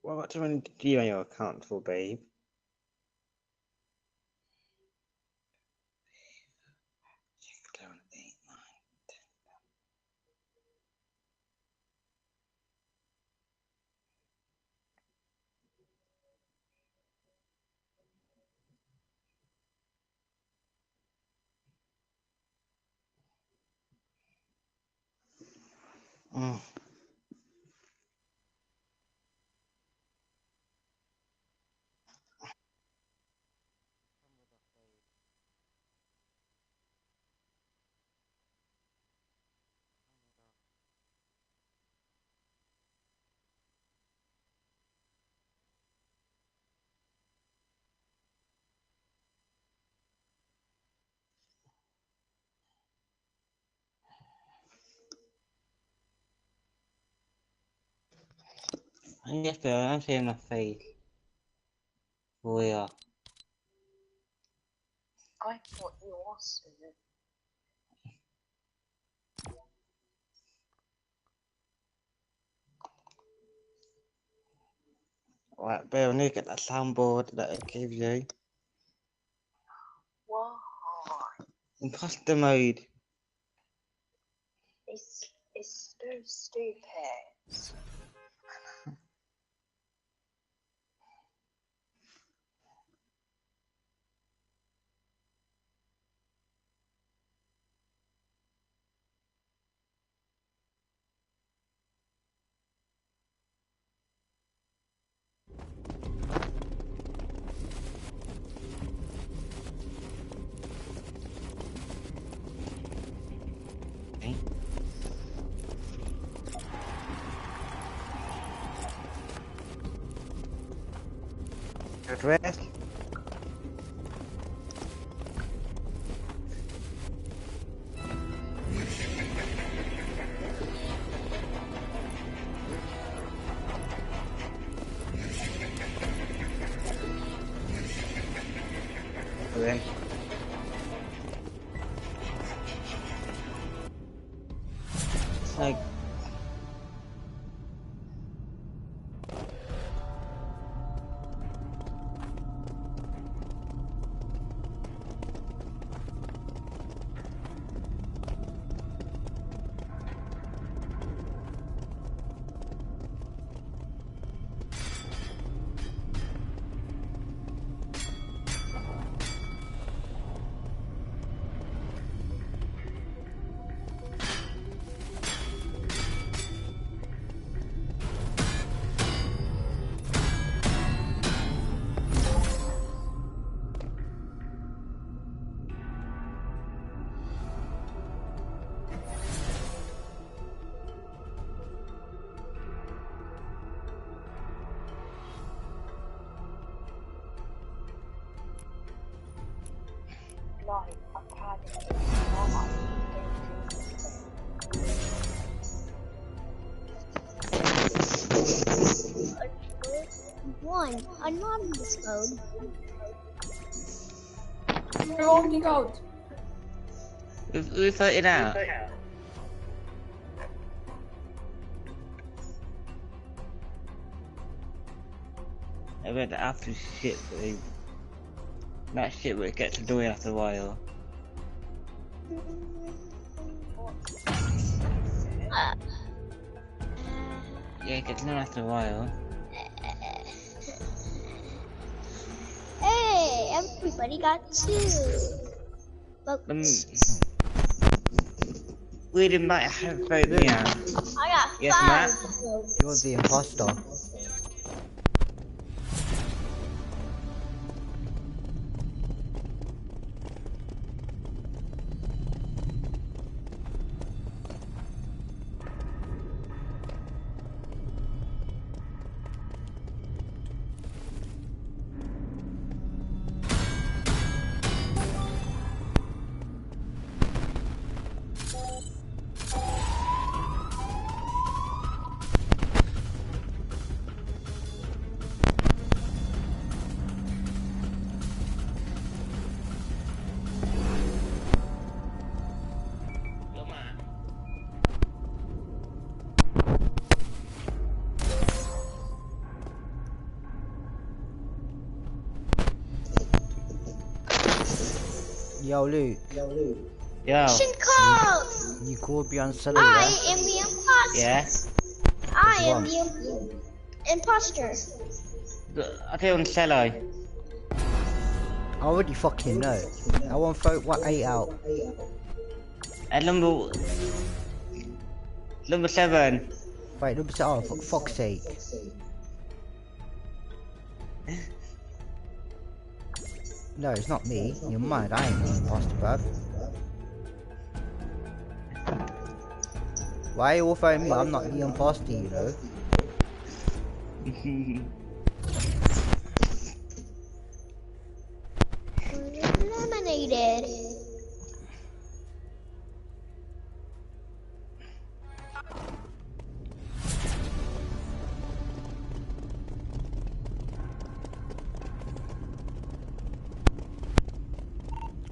What do you want to do on your account for, babe? Mm. Yes, but I'm seeing my face. Where? I thought you also. Right, Bill, I need to get that soundboard that I gave you. Why? Imposter mode. It's so stupid. Okay. Good rest. Then. So. Like, I've had it. One anonymous mode. You're walking out. We voted out. I read the after shit, but that shit will get to do it after a while. Yeah, it gets to know after a while. Hey, everybody got 2 votes. We didn't might have voted me out. I got Yes, 5 Matt? votes. You're the imposter. Yo, Luke. Yo. Mission called! You called me on cellular. I am the imposter. Yeah? I am the imposter. I do on cello. I already fucking know. I want vote what 8 out. At number 7. Wait, number 7. Oh, for fuck's sake. No, it's not me. You're mad. I ain't the imposter, bruv. Why are you all voting me? I'm not the imposter, you know. Eliminated.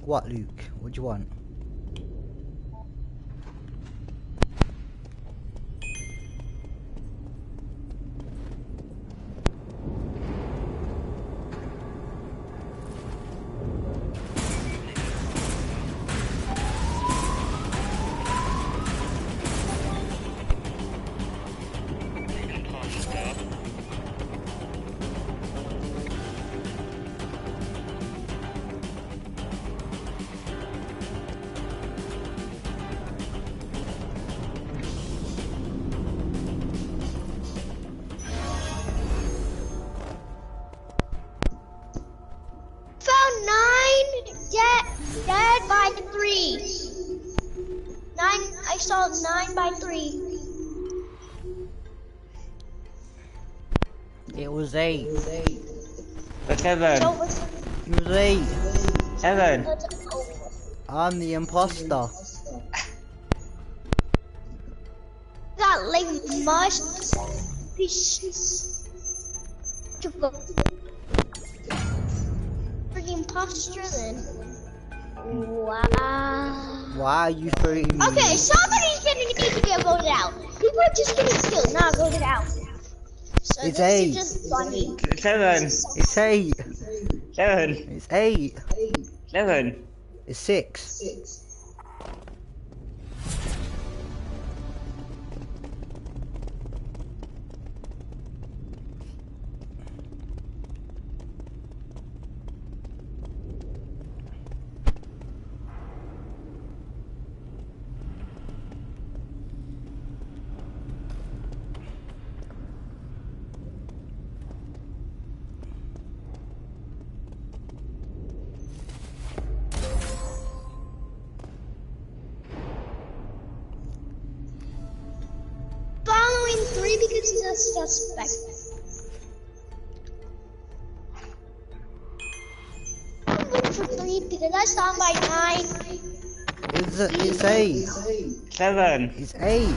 What, Luke? What do you want? Found 9 dead by 3. 9. I saw 9 by 3. It was 8. But 7. So what's It was 8. 7. I'm the imposter. got like much pieces to go. Freaking imposter then. Wow. Why are you throwing me? Okay, somebody's gonna need to get voted out. People are just getting killed, not voted out. So It's this 8. is just funny. 7. It's 8. 7. It's 8. 7. It's 6. Following 3 because he's a suspect. I'm going for 3 because I saw him by 9. It's 8. 7. It's 8.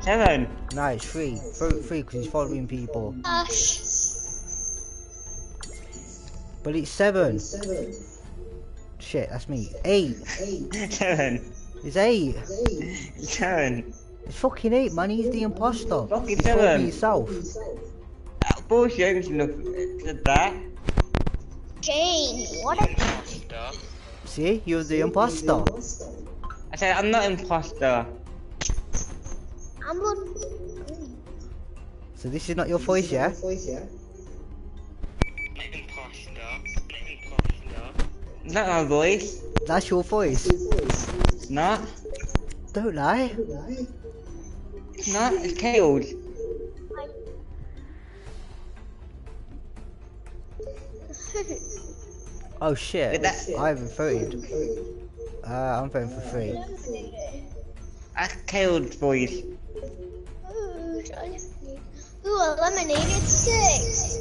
7. No, it's 3. 3 because he's following people. Gosh. But it's 7. Shit, that's me. 8. 7. It's 8. 7. It's fucking 8, man. He's the imposter. Fucking He's following 7. himself. Bullshit, look at that. Jane, what a... See? You're the imposter. I said I'm not imposter. I'm on... So this is not your voice, yeah? Not my voice. That's your voice. It's not. Don't lie. It's not. It's killed. Oh shit. That- I haven't voted. I'm voting for 3. That's killed voice. Ooh, eliminated 6.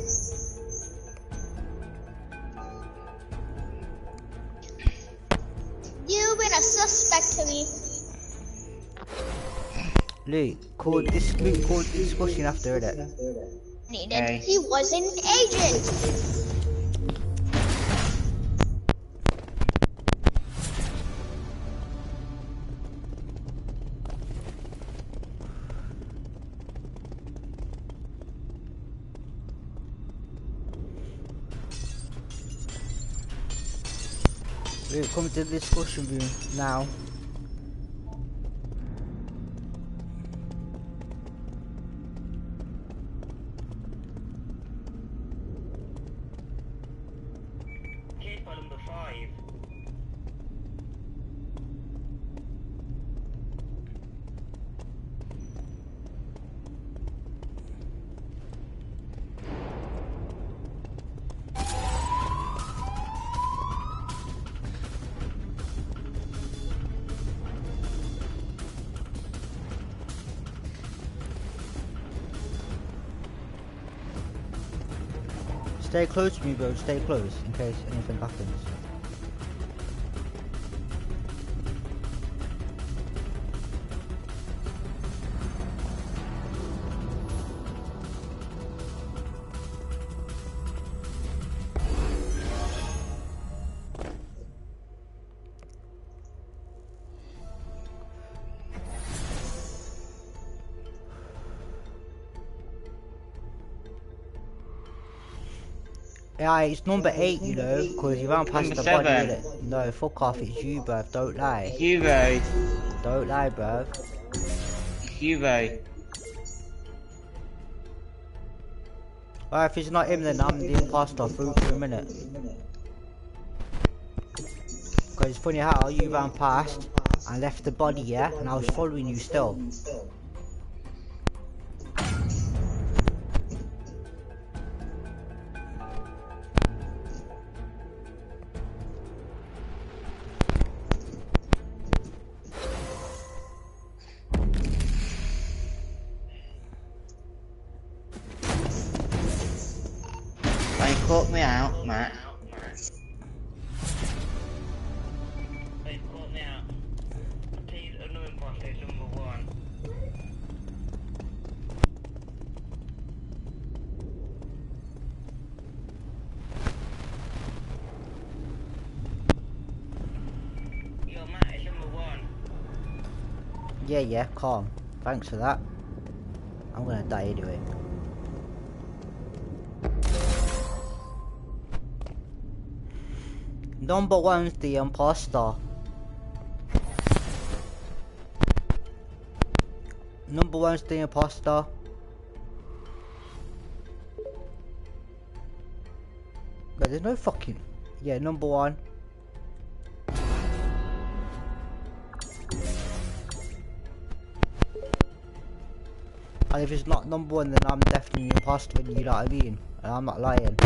You've been a suspect to me. Luke, call this discussion after it. Needed. Hey. He was an agent. Luke, come to the discussion room now. Number 5. Stay close to me, bro. Stay close in case anything happens. Yeah, it's number 8, you know, because you ran past Number the body 7. with it. No, fuck off, it's you, bruv. Don't lie. Hugo. Don't lie, bruv. Hugo. Alright, if it's not him, then I'm the imposter for a minute. Because it's funny how you ran past and left the body, yeah? And I was following you still. They caught me out, Matt. They caught me out. Please, another imposter is number 1. Yo, Matt, it's number 1. Yeah, calm. Thanks for that. I'm gonna die anyway. Number 1's the imposter. Number 1's the imposter. But there's no fucking... Yeah, number 1. And if it's not number 1, then I'm definitely the imposter, you know what I mean? And I'm not lying.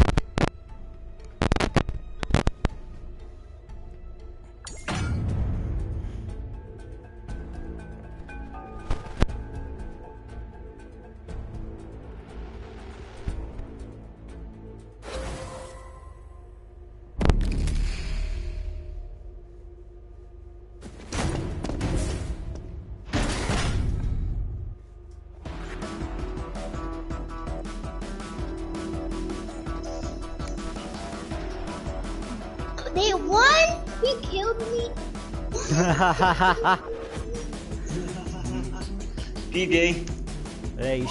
They won? He killed me? GG. Hey, you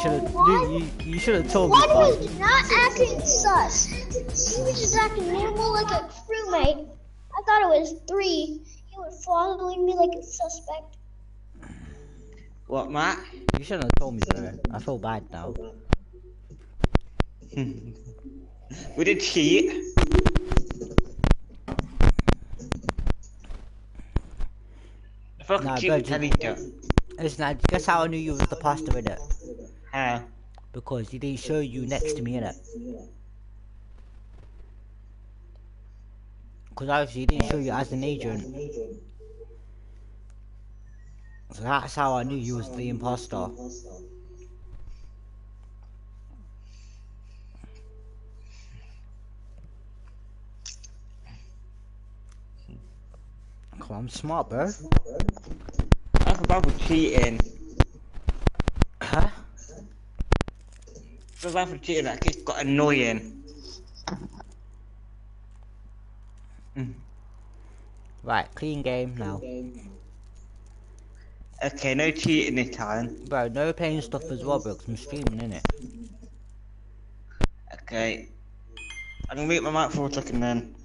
should have told me. One was not acting sus. He was just acting normal like a crewmate. I thought it was 3. He was following me like a suspect. What, Matt? You shouldn't have told me, bro. I feel bad now. We did cheat. Fucking Nah, cheat bro, with Talita. Listen, guess how I knew you was the pastor in it? How? Because he didn't show you next to me in it. Because obviously he didn't show you as an agent. So that's how I knew you was the imposter. Come on, I'm smart, bro. I forgot for cheating. Huh? I forgot for cheating, that kid got annoying. Right, clean game now. Okay, no cheating this time. Bro, no playing stuff as well, bro, 'cause I'm streaming, innit? Okay. I'm gonna mute my mic for a second then.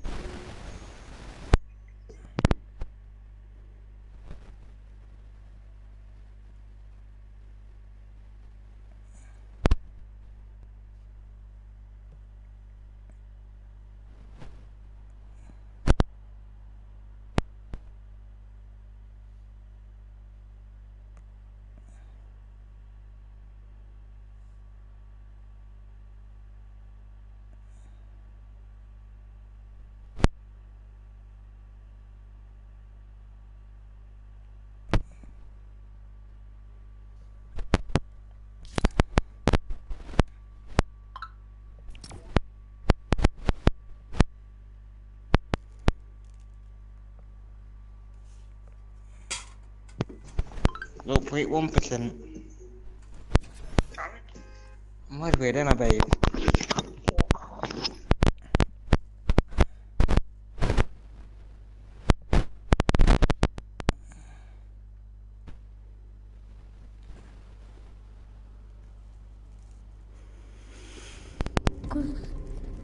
Look, 0.1%. Mới về đây là về.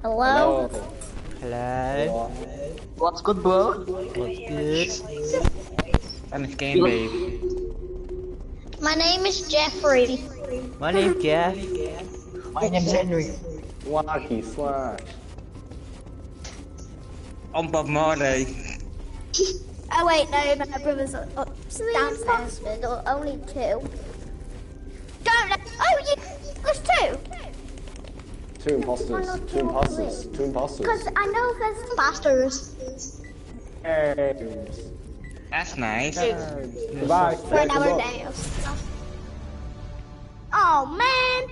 Hello? Hello? What's good, bro? What's good? And it's game, babe. My name is Jeffrey. My name's Jeff. My name's Henry. Wacky slash. I'm Bob Marley. Oh wait, no, my brother's downstairs. There's only two. Don't let. Oh, there's two. Two imposters. Two imposters. Two imposters. Because I know there's imposters. Games. That's nice. Goodbye. For an hour a day. Oh man.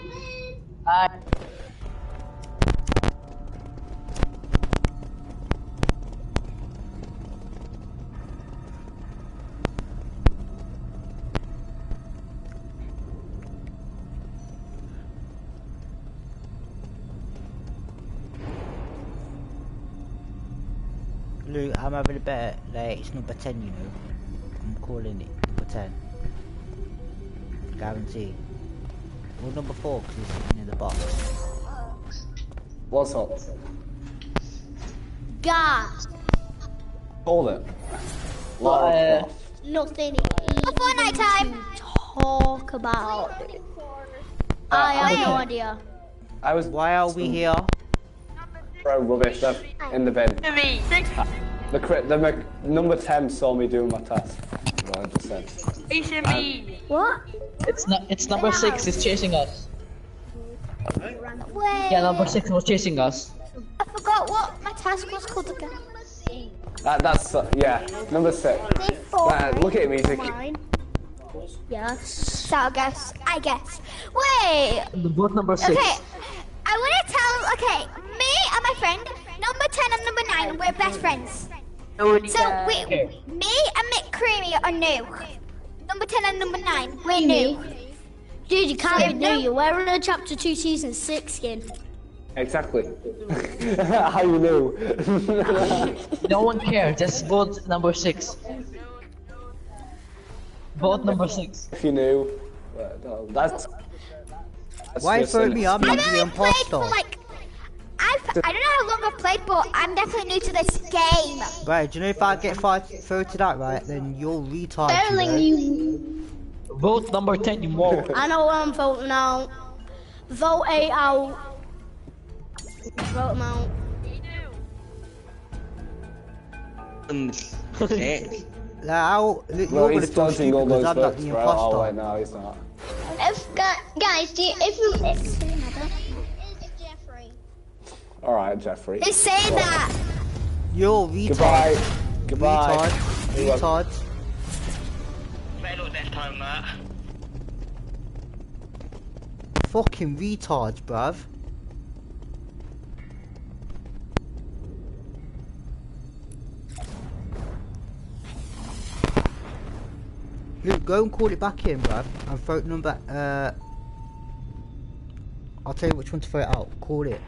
Luke, I'm having a bet. Like, it's number 10, you know. I'm calling it number 10. Guarantee. Or number 4, because it's sitting in the box. What's up? Gas. Hold it. Nothing. Before night time. Talk about it. I have no idea. I was. Why are we here? Bro, rubbish. They're in the bin. The number 10 saw me doing my task. What I just said. What? It's number 6 is chasing us. Wait. Yeah, number 6 was chasing us. I forgot what my task was called again. That's yeah. Number 6. Look at music. Yeah. So I guess. Wait. Both number 6. Okay. I want to tell. Okay, me and my friend, number 10 and number 9, we're best friends. So me and McCreamy are new. Number 10 and number 9, we're new. Dude, you can't be new. You're wearing a chapter 2 season 6 skin. Exactly. How you knew? No one cares. Just vote number 6. Vote number 6. If you knew, that's Why vote me? I'm not the imposter. I don't know how long I've played, but I'm definitely new to this game. Right, do you know if I get voted out right, then you're retarded. Telling you. Vote number 10, you moron. I know what I'm voting out. Vote 8 out. Vote him out. No, he's dodging all those votes, bro. Oh wait, no, he's not. Guys, if you Alright, Jeffrey. They say that. You're retard. Goodbye. Retard. Fucking retards, bruv. Luke, go and call it back in, bruv. And vote number, I'll tell you which one to vote out. Call it.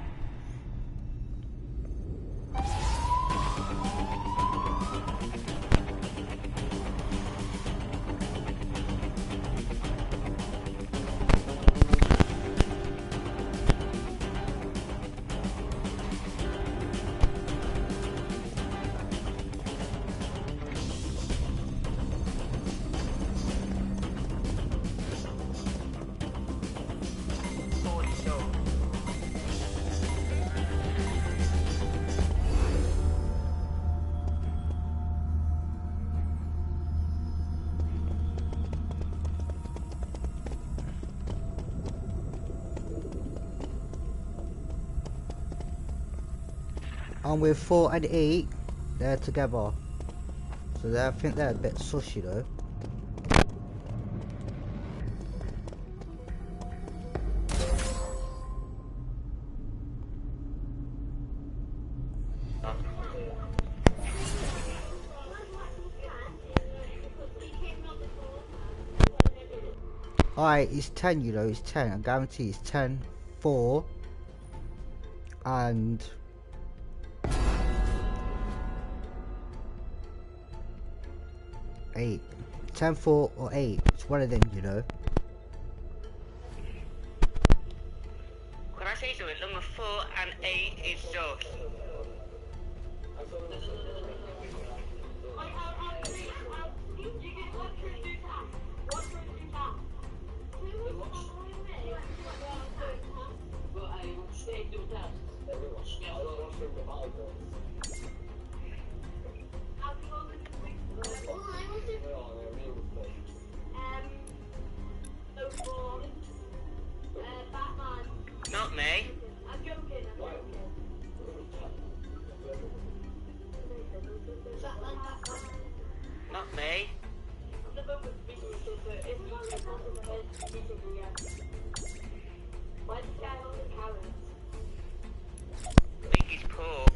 And with 4 and 8, they're together. So I think they're a bit sushy though. Alright, it's 10, you know, it's 10. I guarantee it's 10, 4, and 8. 10, 4, or 8. It's one of them, you know. Can I say something? Number 4 and 8 is sus. Not me. Not me. Biggest pork.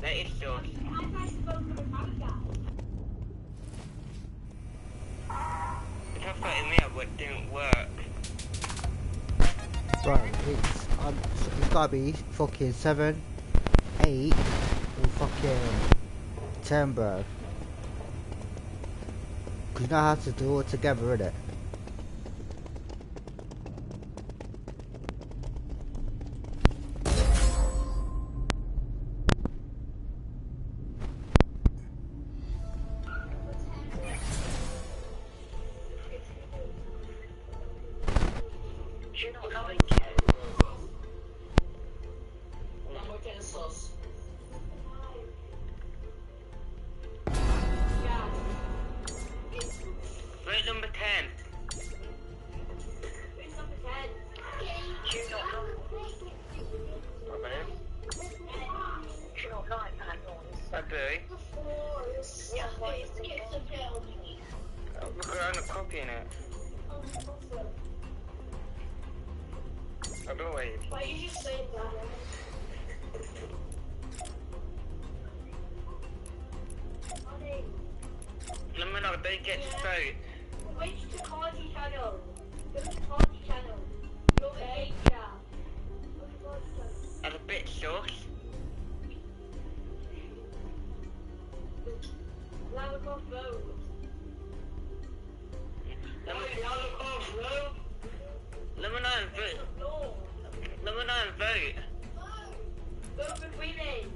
That is sus. It's not fighting me out, but it didn't work. Right, it's gotta be fucking 7, 8, or fucking 10, bro. Cause you know how to do it together, innit? Right, number 10. I do. Look around the copy in it. I don't wait. Why you just say that? Let me know, don't get straight. Wait to Cardi channel. Go to Cardi channel. Go A, yeah. I'm a bit sus. Loudcroft Road. Loudcroft Road. Let me know and vote. Let me know and vote. Vote for Queenie.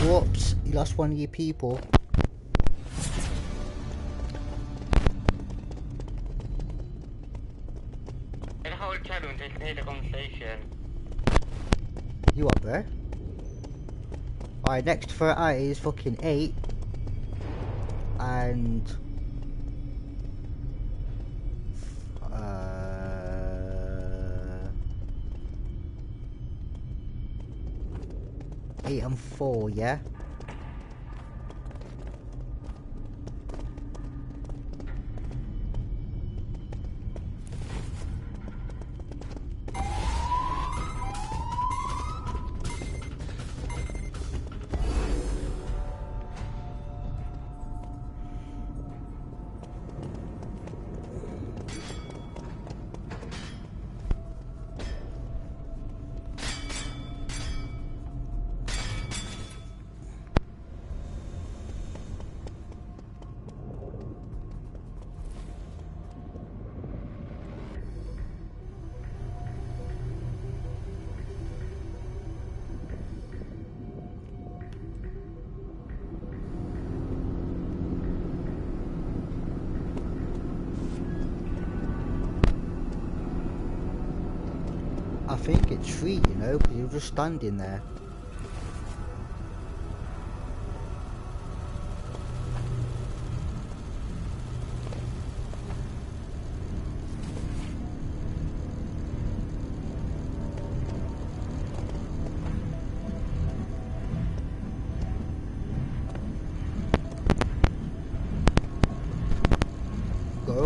Whoops, you lost one of your people. In the whole channel, they can hear the conversation. You up there? Alright, next for I is fucking 8. And... 8 and 4, yeah? I think it's 3, you know, because you're just standing there.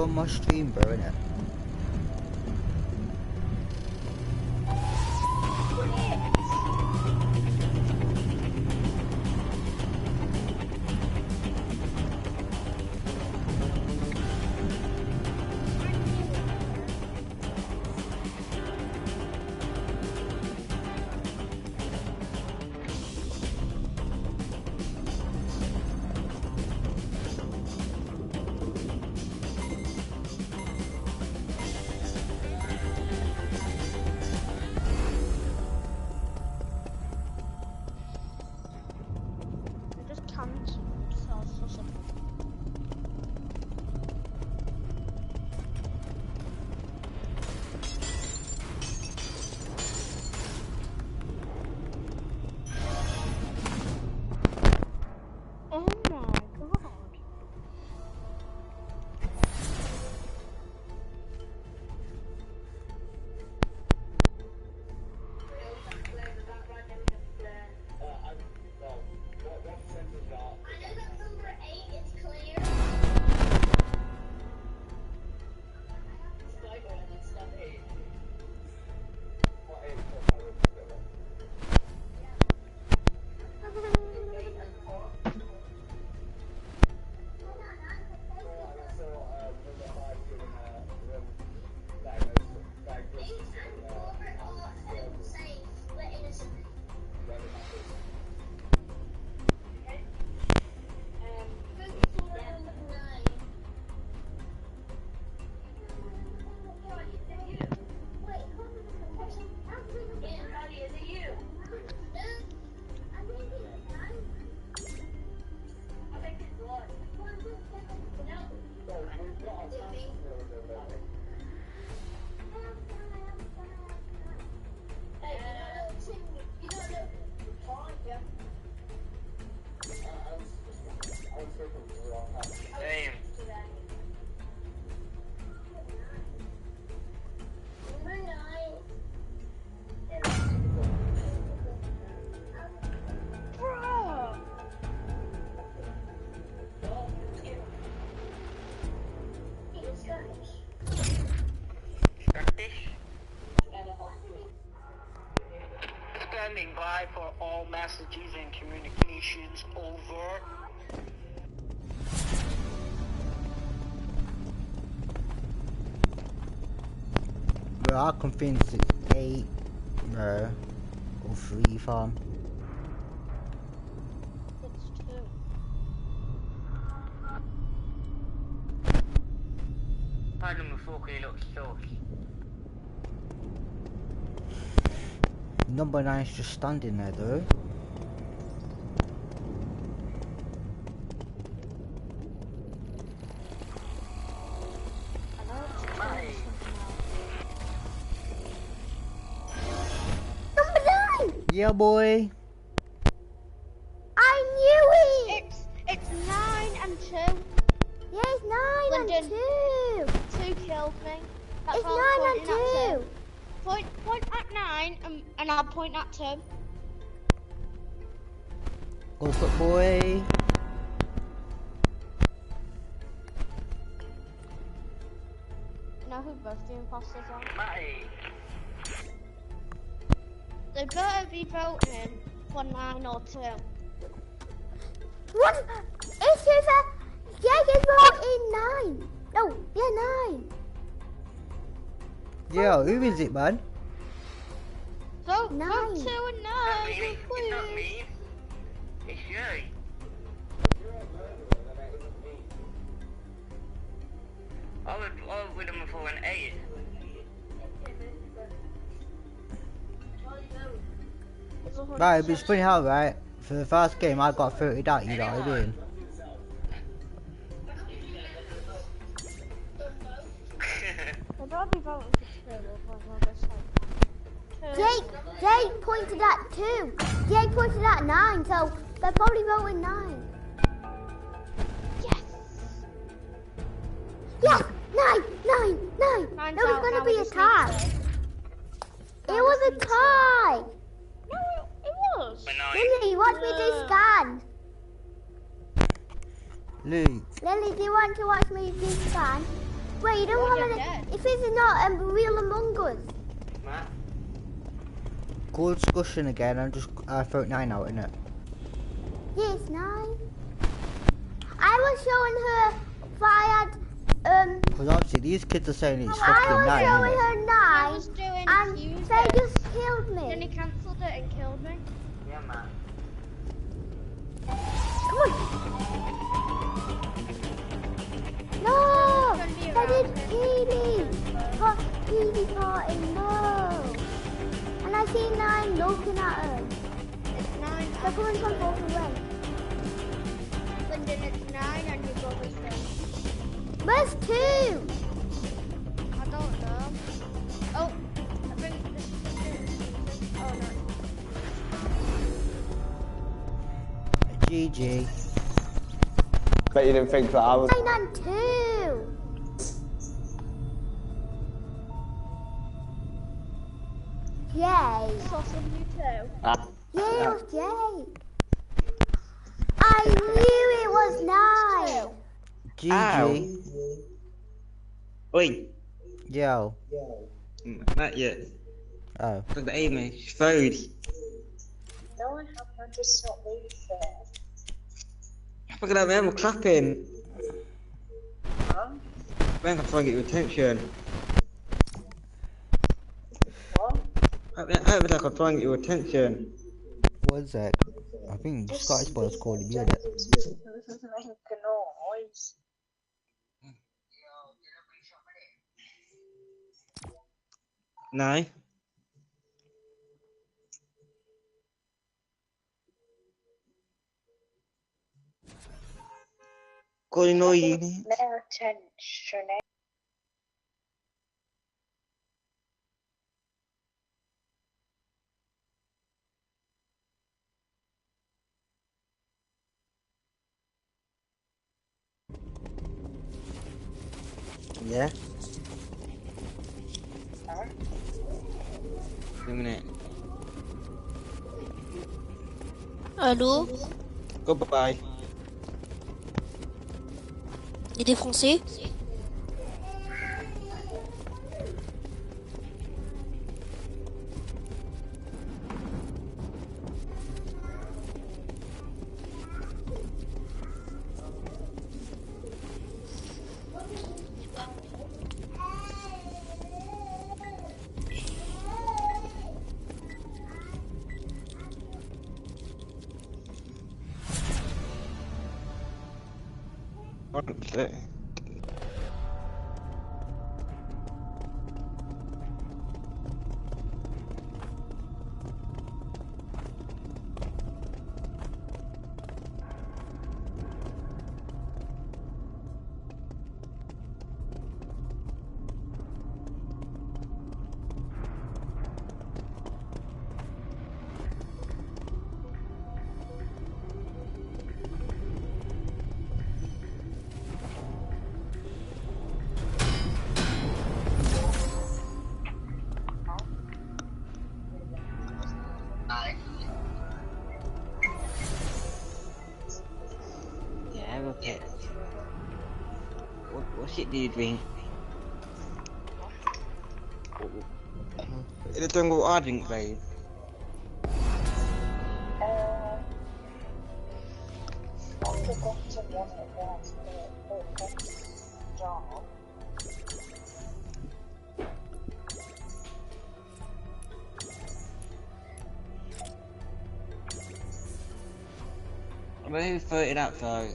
You're on my stream, bro, innit? Standing by for all messages and communications over. Bro, I can finish 8, bro, or 3 farm. Pardon me, Forky looks sauce. Number 9's just standing there, though. Number 9! Yeah, boy. I knew it! It's 9 and 2. Yeah, it's 9 London. and 2. 2 killed me. That's It's why I'm 9 and pointing at 2. Point at 9 and I'll point at 2. Go foot boy. You know who both the imposters are? Matty. They better be voting for 9 or 2. What? It's over. Yeah, it's voting 9. No, yeah, 9. Yeah, who is it, man? Vote 9. 2 and 9, It's not me. It's you. I would have for an 8. Right, but it's funny how, right? For the first game, I got 30 out, you know what I mean? They'll probably be voting for 2. Jake pointed at 2. Jake pointed at 9, so they're probably voting 9. Yes! Yes! 9! There was going to be a tie. It was a tie. No, it was. Lily, watch me do scan. Luke. Lily, do you want to watch me do scan? Wait, you don't have any. If it's not real Among Us. Matt? Cool discussion again. I'm just 39 out, innit? Yeah, it's 9. I was showing her if I had Because obviously these kids are saying it's I fucking was 9, showing innit? her 9, was doing and Tuesday. they just killed me. Then he cancelled it and killed me. Yeah, Matt. Come on. No! They did PD! PD party, no! And I see 9 looking at her. It's 9. They're coming from both away. Lyndon, it's 9 and your brother's friend. Where's 2? I don't know. Oh, I think this is the 2. Oh, no. GG. Bet you didn't think that I was. 9 and 2! Yay! Sauce of you too. Yay, it was Jay! I knew it was 9! GG. Oi, Yo. not yet. Oh. Look at Amy, she's food. No, I haven't. Just not leave there. Look at that man, we're clapping. Huh? Man, I'm trying to get your attention. What? I hope like I'm trying to get your attention. What is that? I think the Scottish boys calling me, innit? Make a noise. No. Calling all units. Their attention. Yeah? Wait a minute. Allô? Goodbye. Il est défoncé? Okay. Yeah, okay. What shit do you drink? It don't go I drink, babe. I forgot to what it was, but job. I'm going to put it up so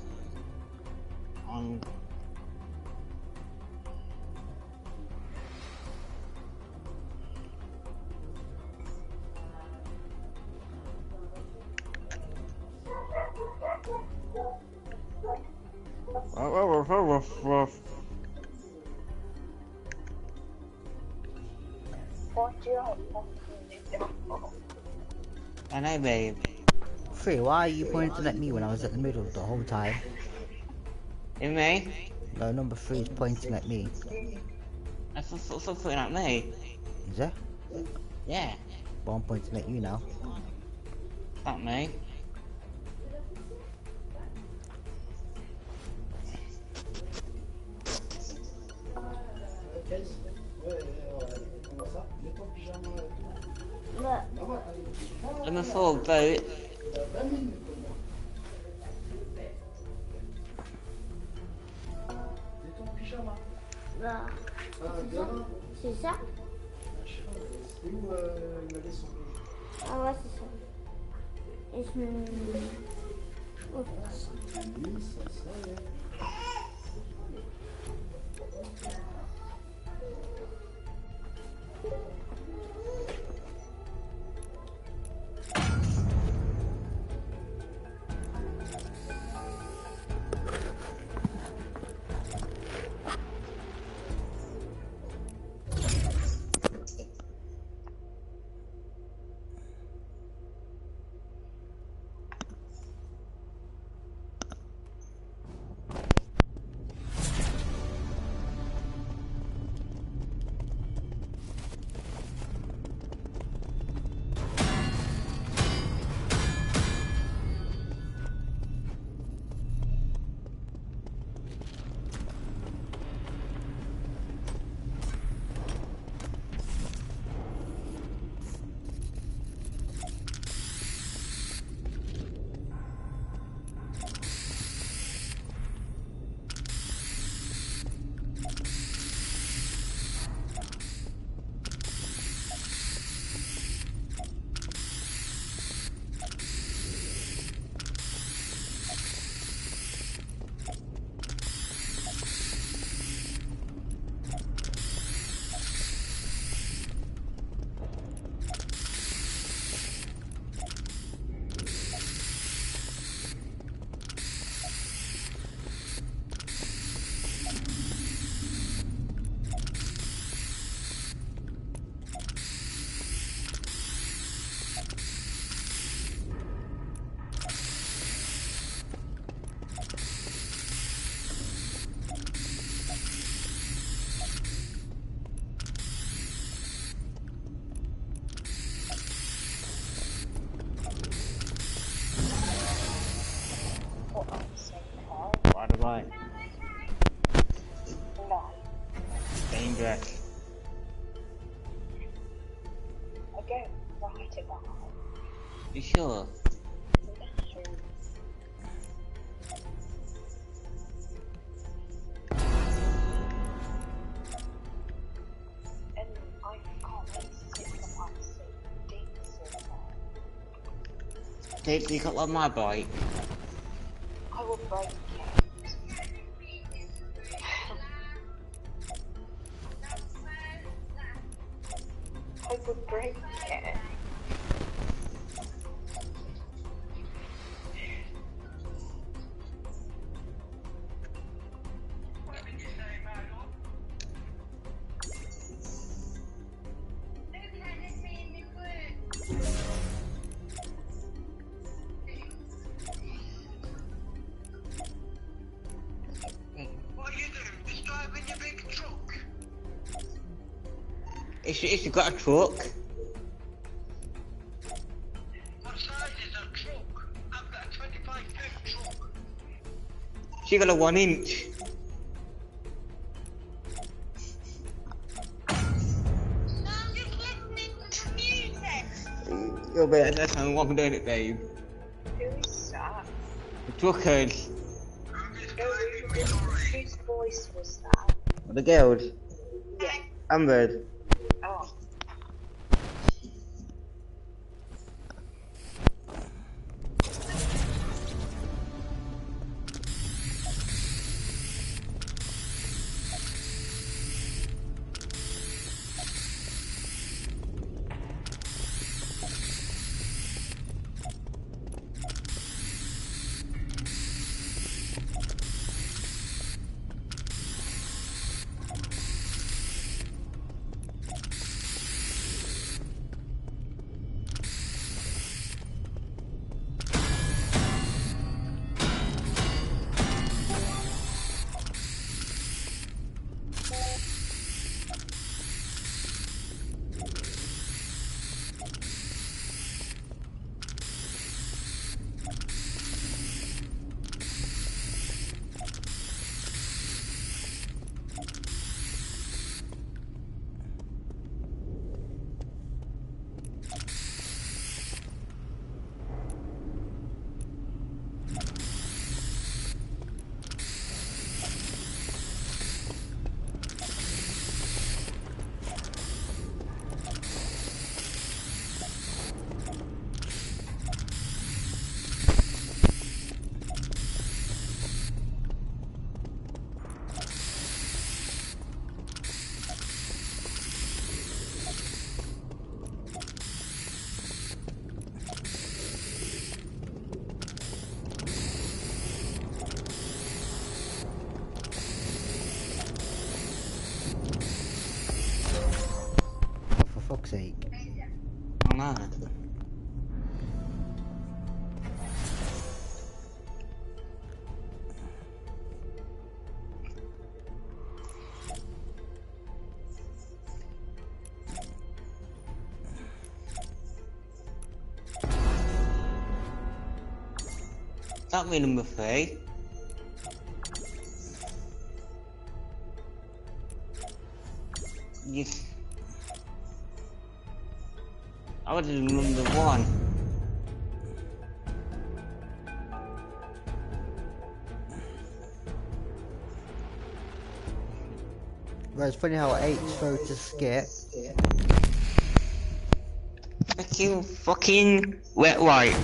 What do you I know, babe. Free, why are you pointing at me when I was at the middle the whole time? In me? No, number 3 is pointing at me. That's also putting at me. Is that? Yeah. But I'm pointing at you now. Not me. Number 4, vote. Là. C'est ça? Ah ouais, c'est ça. Et je me... Oh. What about? No. Dangerous. I don't write it down. You sure? And I can't wait to take the mic so deep. Did you got on my bike? I will break it. I will break it. If you got a truck. What size is that truck? I've got a 25-foot truck. She got a 1 inch. No, I'm just listening to music. You'll be that's how I'm doing it, babe. Who's that? The truckers. Whose voice was that? The girls. Yeah. Amber. Oh. mad. That made him afraid. Yes. I would have number 1. Well, it's funny how 8's so to skip. Fucking wet wipe.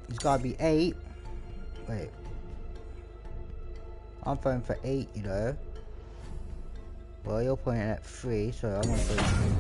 It's gotta be 8. Wait. I'm throwing for 8, you know. Well, you're pointing at 3, so I'm gonna throw 3.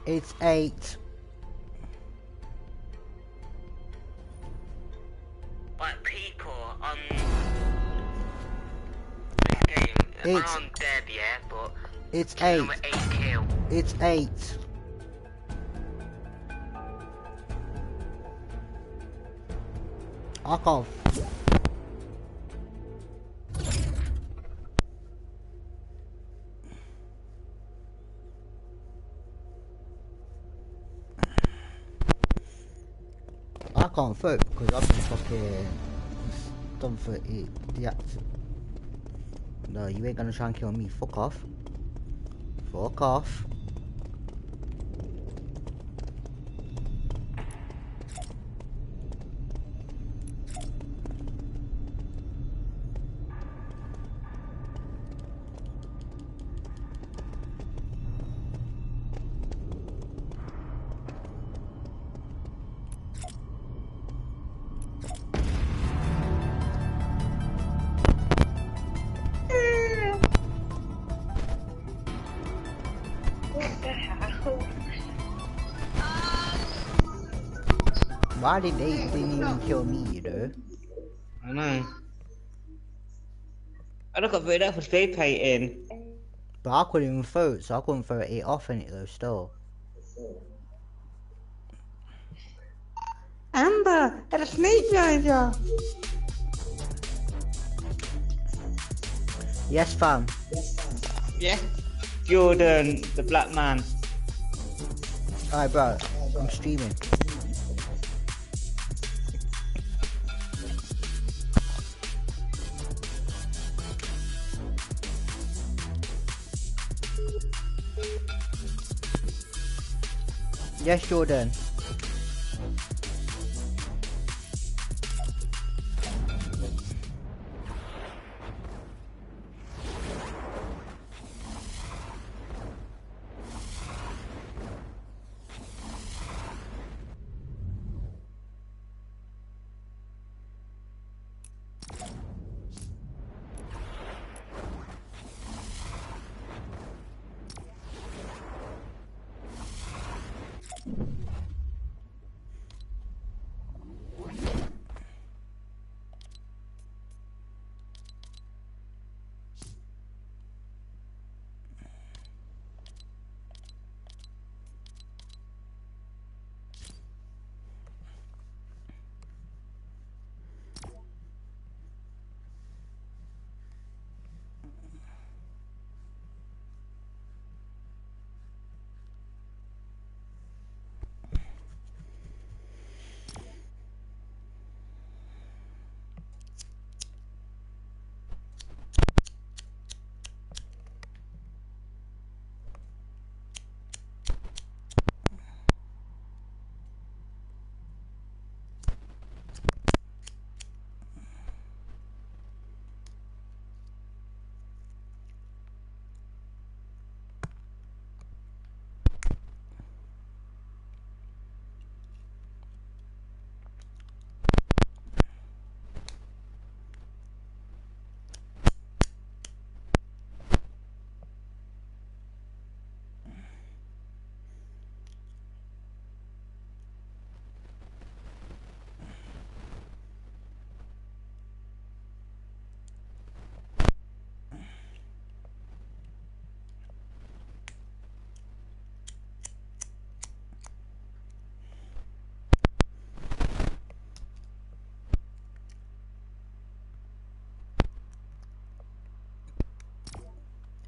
It's 8. Like people on this game, It's- I'm dead, yeah, but It's kill 8. them at 8 kill. It's 8. Fuck off. I can't vote because I've been fucking done for it. The act. No, you ain't gonna try and kill me. Fuck off. Fuck off. What the hell? Why did they didn't even kill me, you know? I know. I look at voted for spray painting. But I couldn't even vote, so I couldn't vote it off in it though, still. Amber, at a snake rider. Yes, fam. Yeah. Jordan, the black man. Alright, bro. I'm streaming. Yes, Jordan.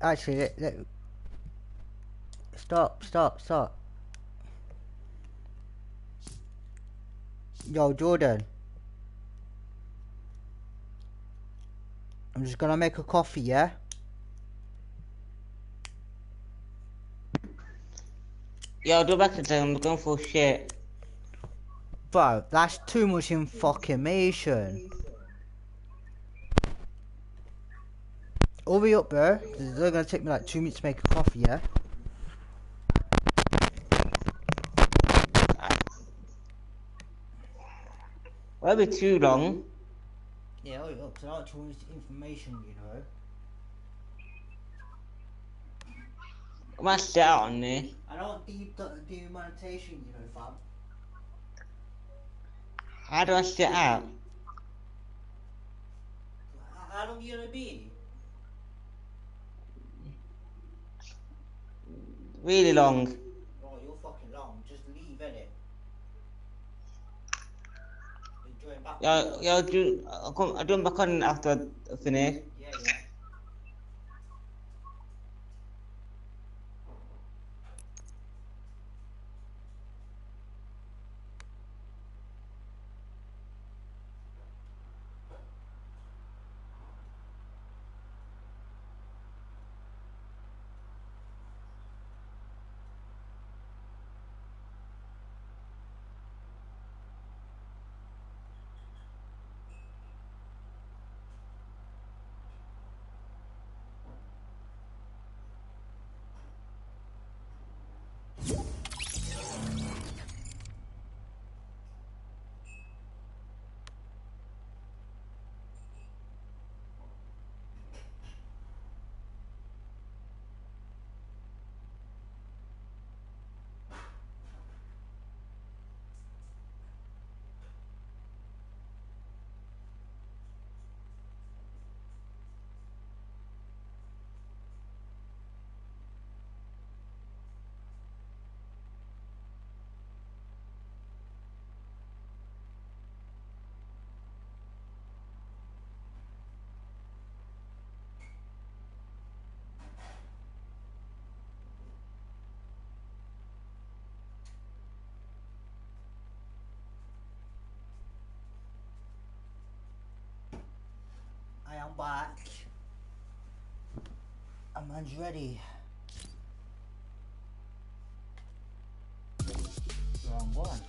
Actually, stop. Yo, Jordan. I'm just gonna make a coffee, yeah? Yo, do back to them, I'm going for shit. Bro, that's too much information. Hurry up, bro. It's only gonna take me like 2 minutes to make a coffee, yeah? Won't be too long. Yeah, hurry up, because I like too much information, you know? I sit out on there. I don't demonetization, you know, fam. How do I sit out? How long you gonna be? Really long. Oh, you're fucking long. Just leave, innit? Join back. I'll do them back on after I finish. Yeah, yeah. I am back. A man's ready. Wrong one.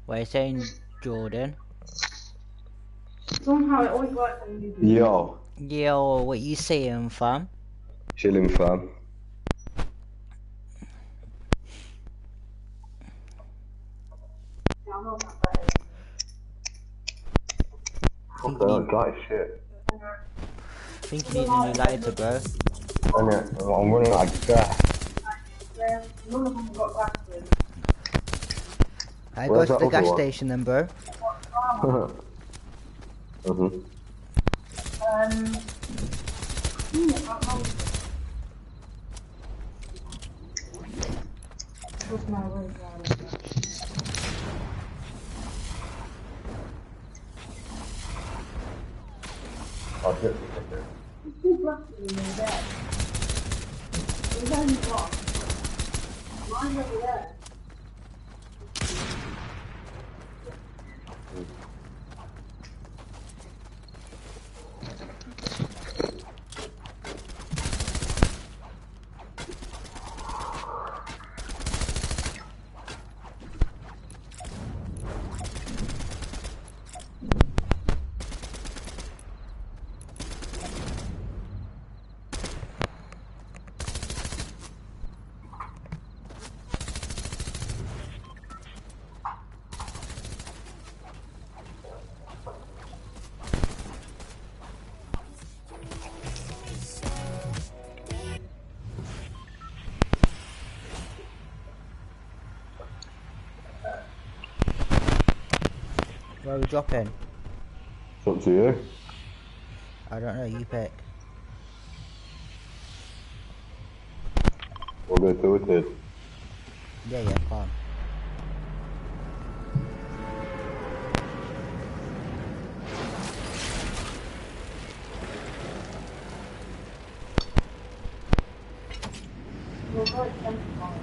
What are you saying, Jordan? Somehow it always works when you do. Yo, Yo, what you saying, fam? chilling fam. Yeah, I'm not that bad. Fuck that, guy shit. I think you need a new lighter, bro. Innit? I'm running out of gas. Yeah, none of them got glasses. I go Where's to that the other gas one? station then, bro. Mm-hmm. What's my way I'll get it. There's two glasses in there. There's only one. Mine's over there. Where are we dropping? It's up to you. I don't know, you pick. We'll go tilted. Yeah, calm. We'll go at 10 tomorrow.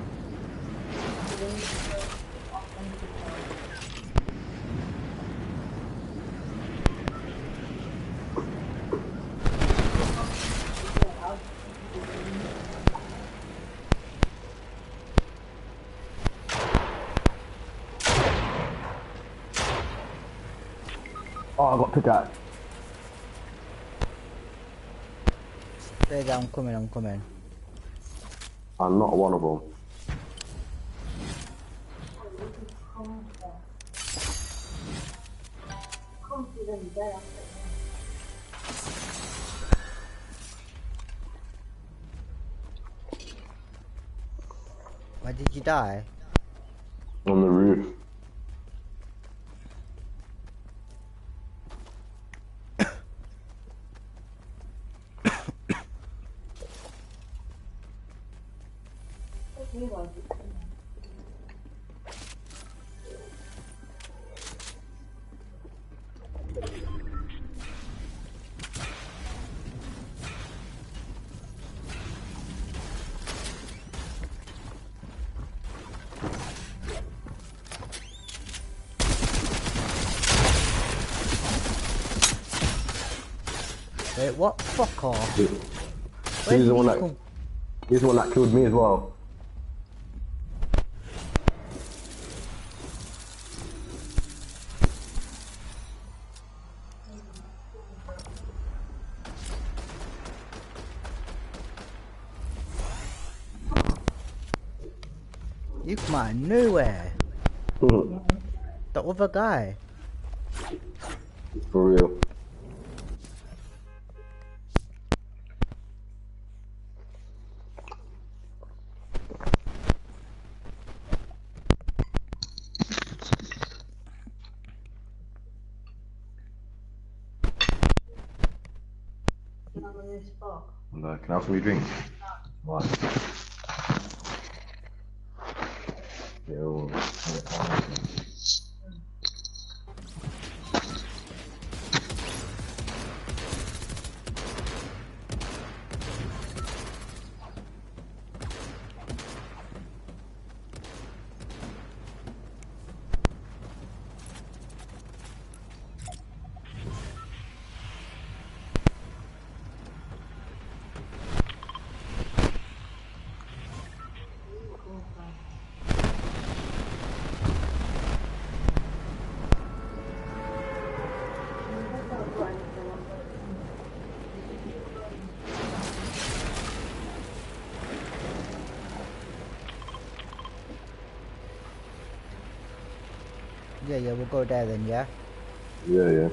Oh, I got pickaxe. Stay there, I'm coming. I'm not one of them. Where did you die? On the roof. Wait, what? Fuck off. He's the one that killed me as well. You come out of nowhere. The other guy. For real. No, can I have some drinks? What? Yo. Yeah, we'll go there then, yeah? Yeah.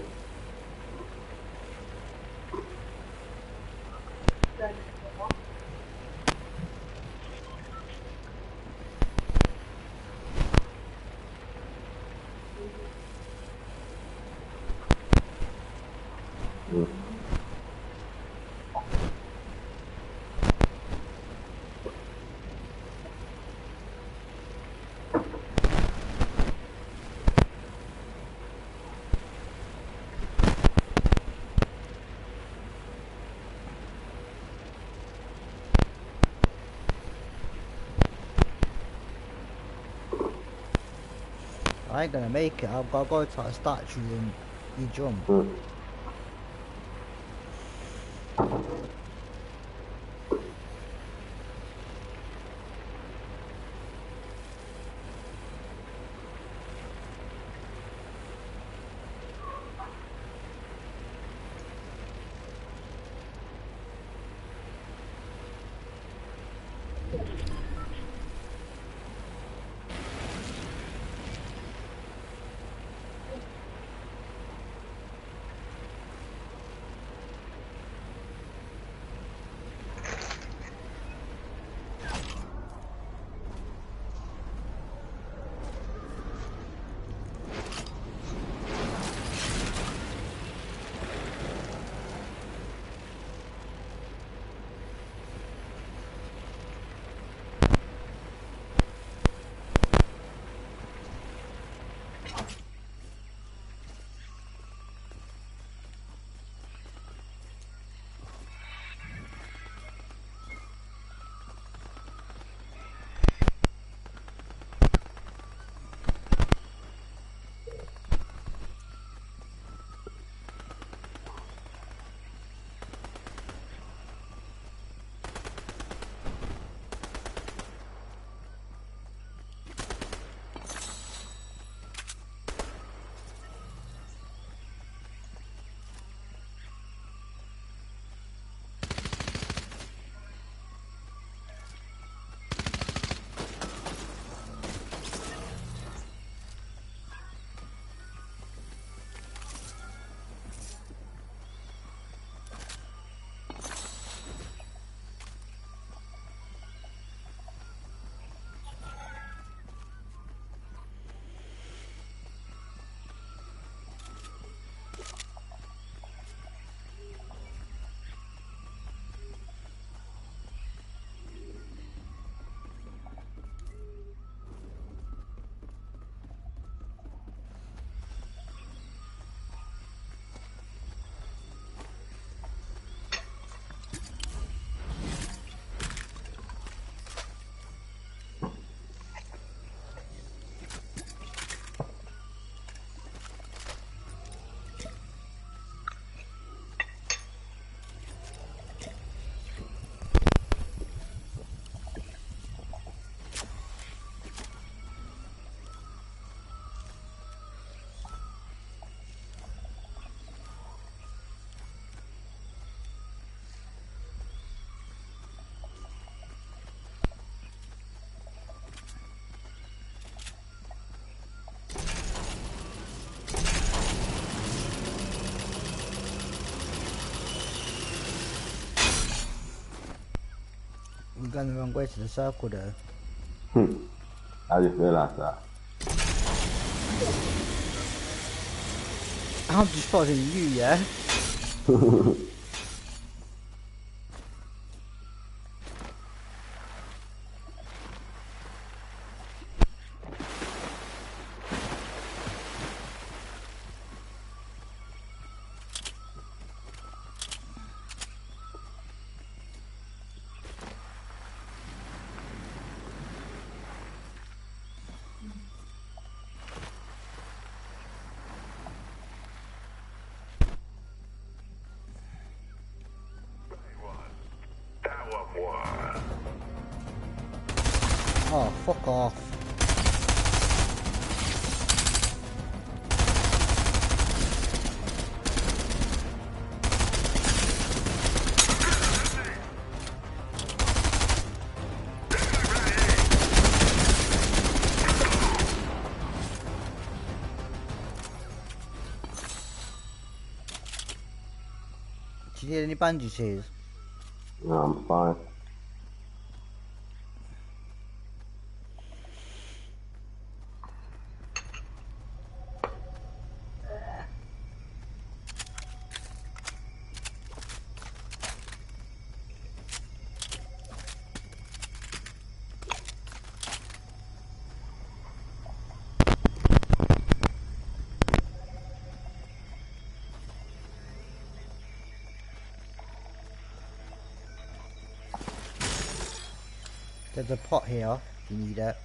I ain't gonna make it. I've got to go to a statue and you jump. going the wrong way to the circle though. I just realised that. I'm just following you, yeah? Oh, fuck off. Did you need any bandages? No, I'm fine. There's a pot here, if you need it.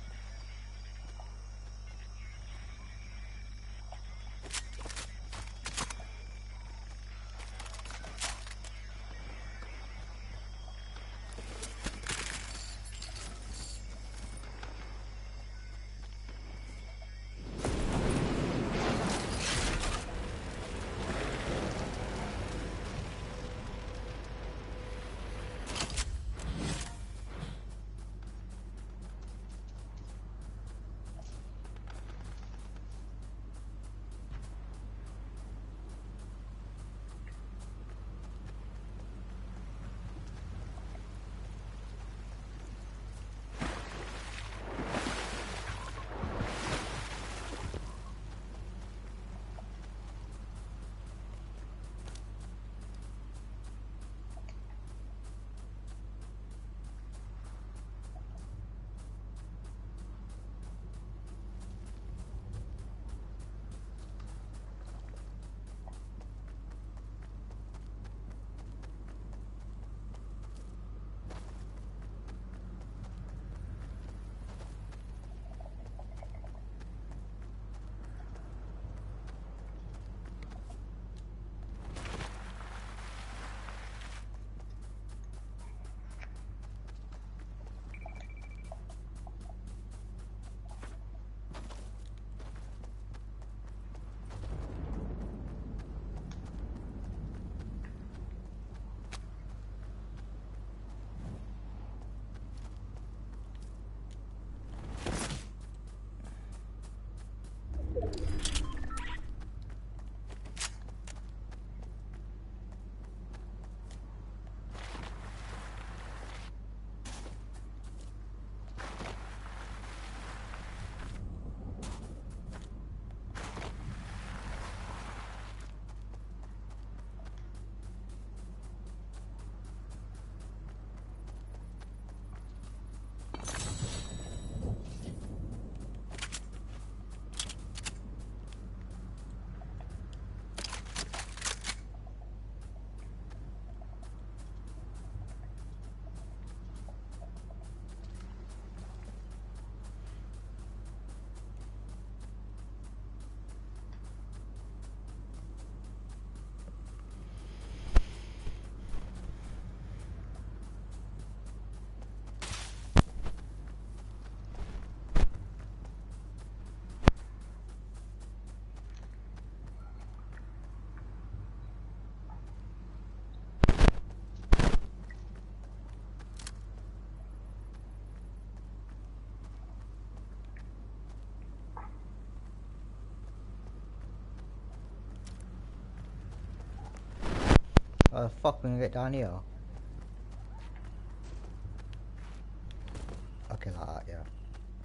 Oh fuck, we can get down here.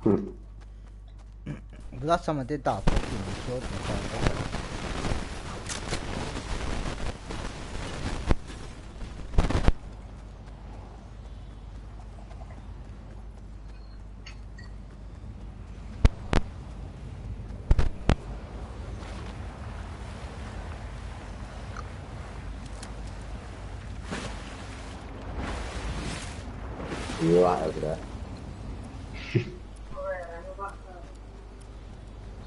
But last time I did that, I fucking killed myself. You're right over there.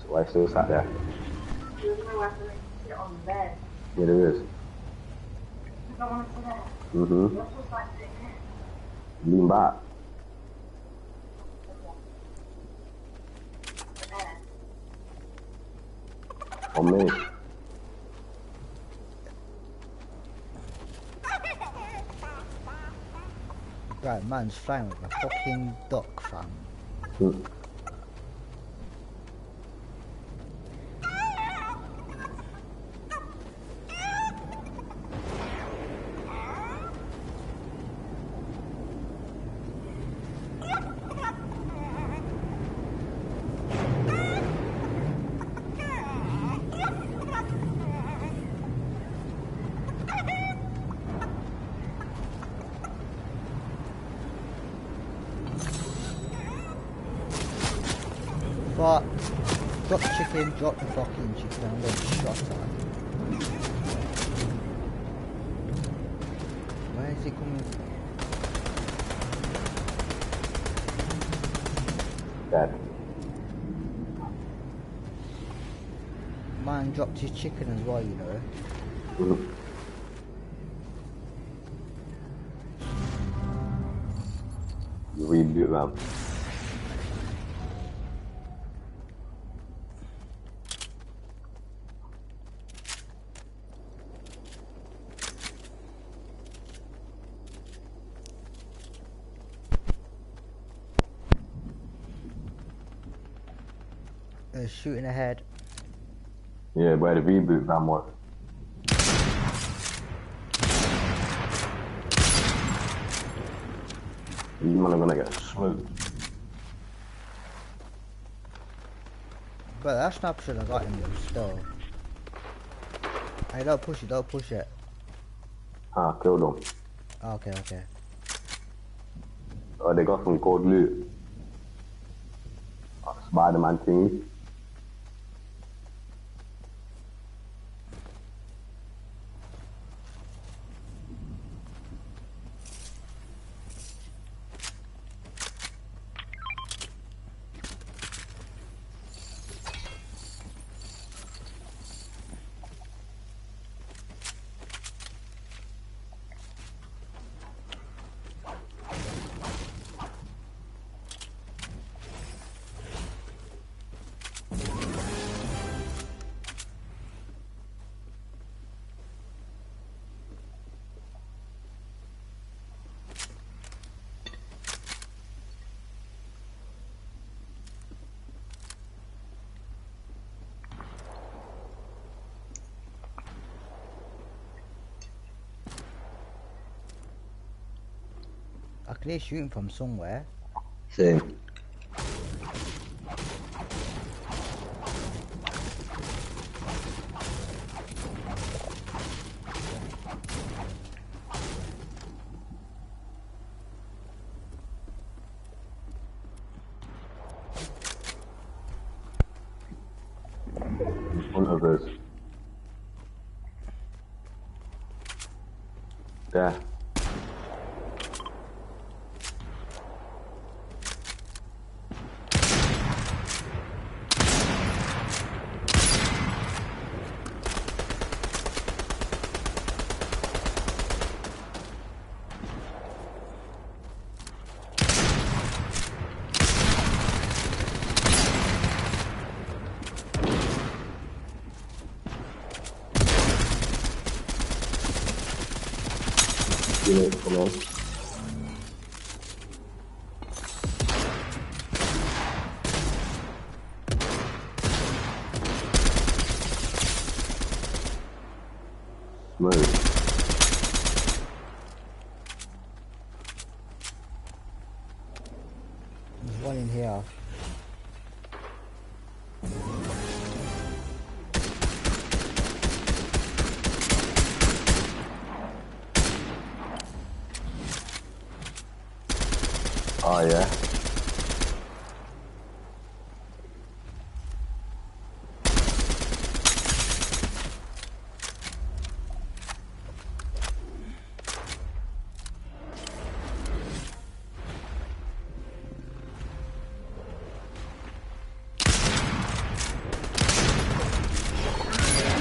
So why still sat there? There's no way for me to sit on the bed. Yeah, there is. I don't want to sit there. Mm-hmm. That's just like sitting here. Lean back. On me. Right, man's flying with a fucking duck, fam. Fuck. Drop the chicken, drop the fucking chicken, I'm getting shot at. Where is he coming from? Dead. Man dropped his chicken as well, you know. You reboot them. They're shooting ahead. Yeah, where the reboot van was. You man are gonna get smoked. But that snap should have got him still. Hey, don't push it, don't push it. Ah, killed them. Okay, okay. Oh, they got some gold loot. Spider-Man thingy. I can hear shooting from somewhere. Same. In front of us. There. Come on. Smooth. There's one in here. Oh yeah.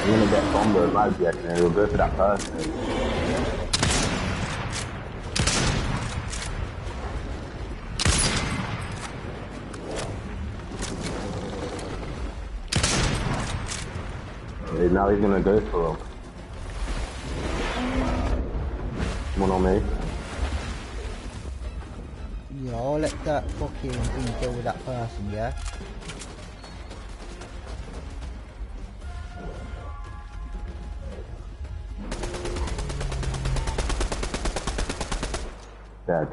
I'm gonna get Bomber and Magic and we'll go for that person. Now he's gonna go for him. One on me. Yeah, I'll let that fucking thing deal with that person, yeah? Dead.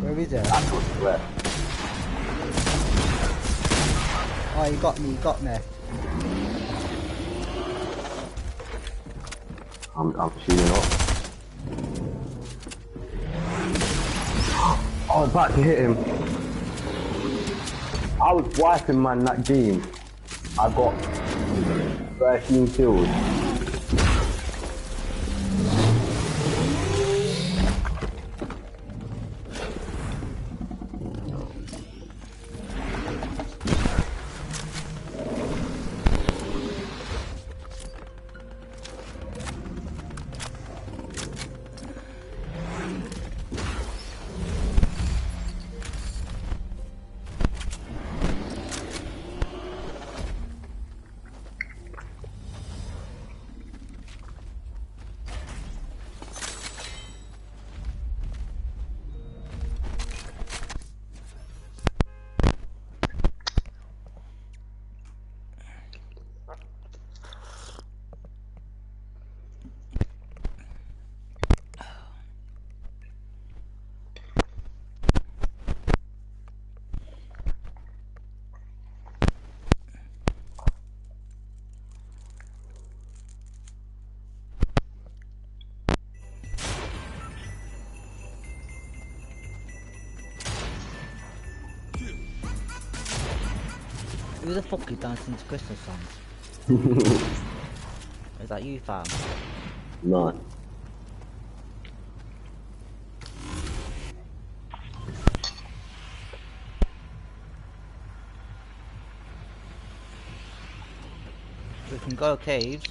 Where is it? That's what's left. Oh, you got me. I'm shooting up. Oh, I was about to hit him. I was wiping man that game. I got 13 kills. Who the fuck is dancing to Christmas songs? Is that you, fam? No. We can go caves.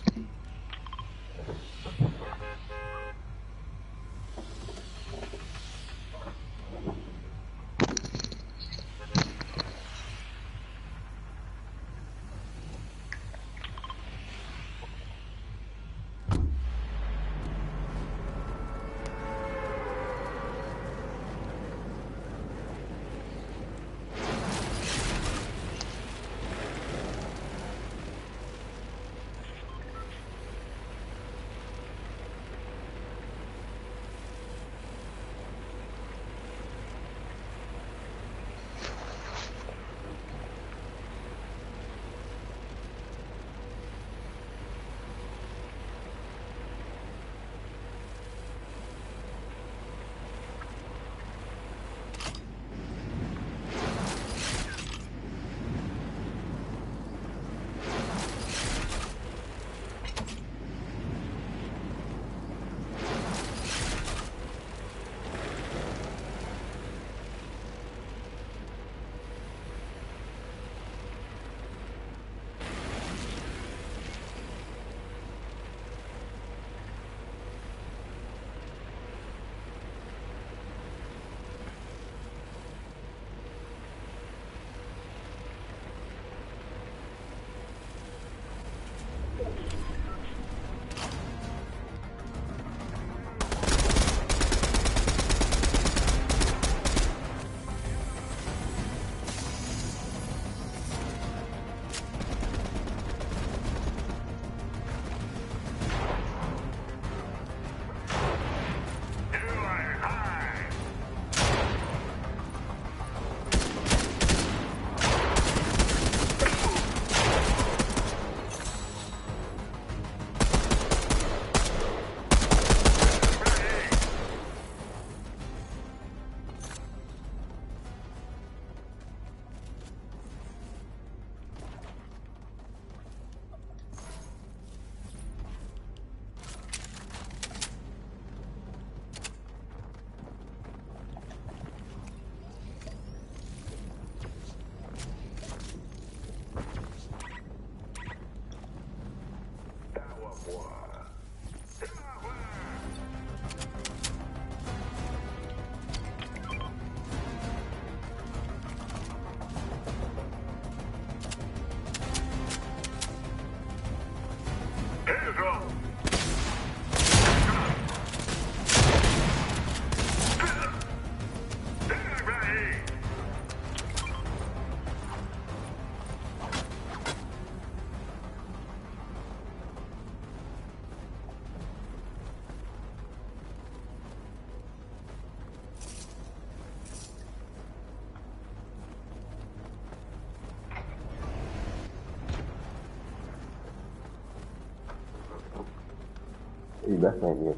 He definitely is.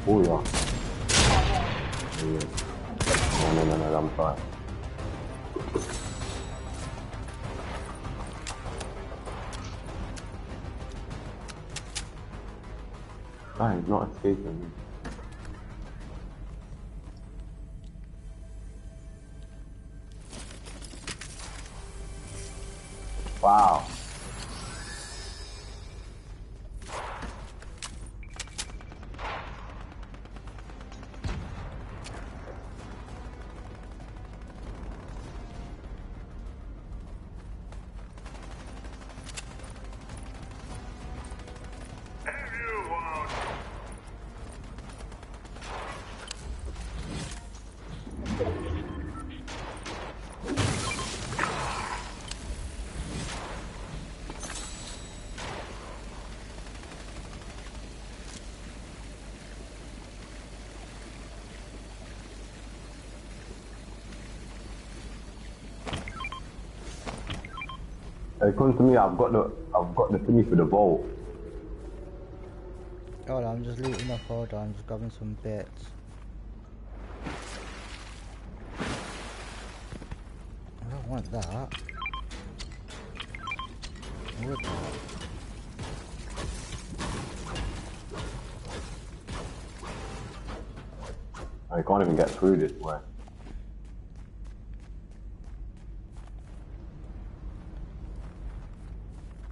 Oh yeah. No, I'm fine. Guy is not escaping me. Wow. Hey, come to me. I've got the thingy for the vault. Hold on, I'm just looting up. Hold on, I'm just grabbing some bits. I don't want that. I would that. I can't even get through this way.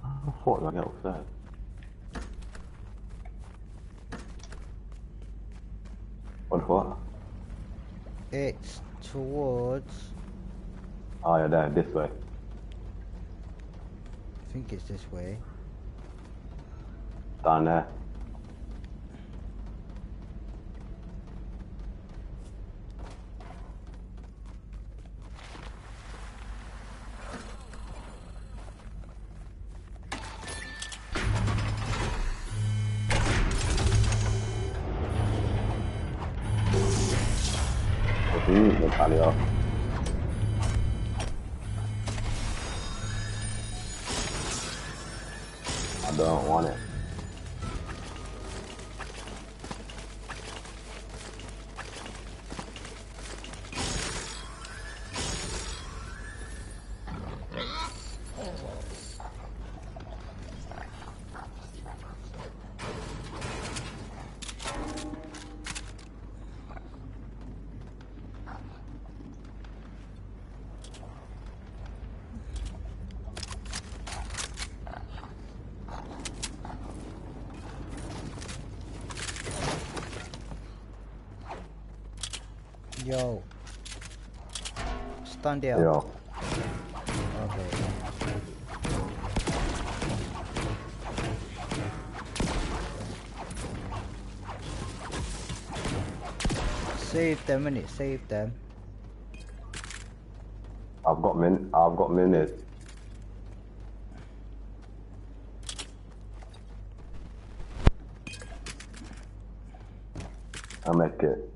I thought I get upset. What? It's towards... Oh yeah, there, this way. I think it's this way. Down there. Off. I don't want it. Yo. Stand there. Yo. Okay. Save them, innit? Save them. I've got minutes. I'll make it.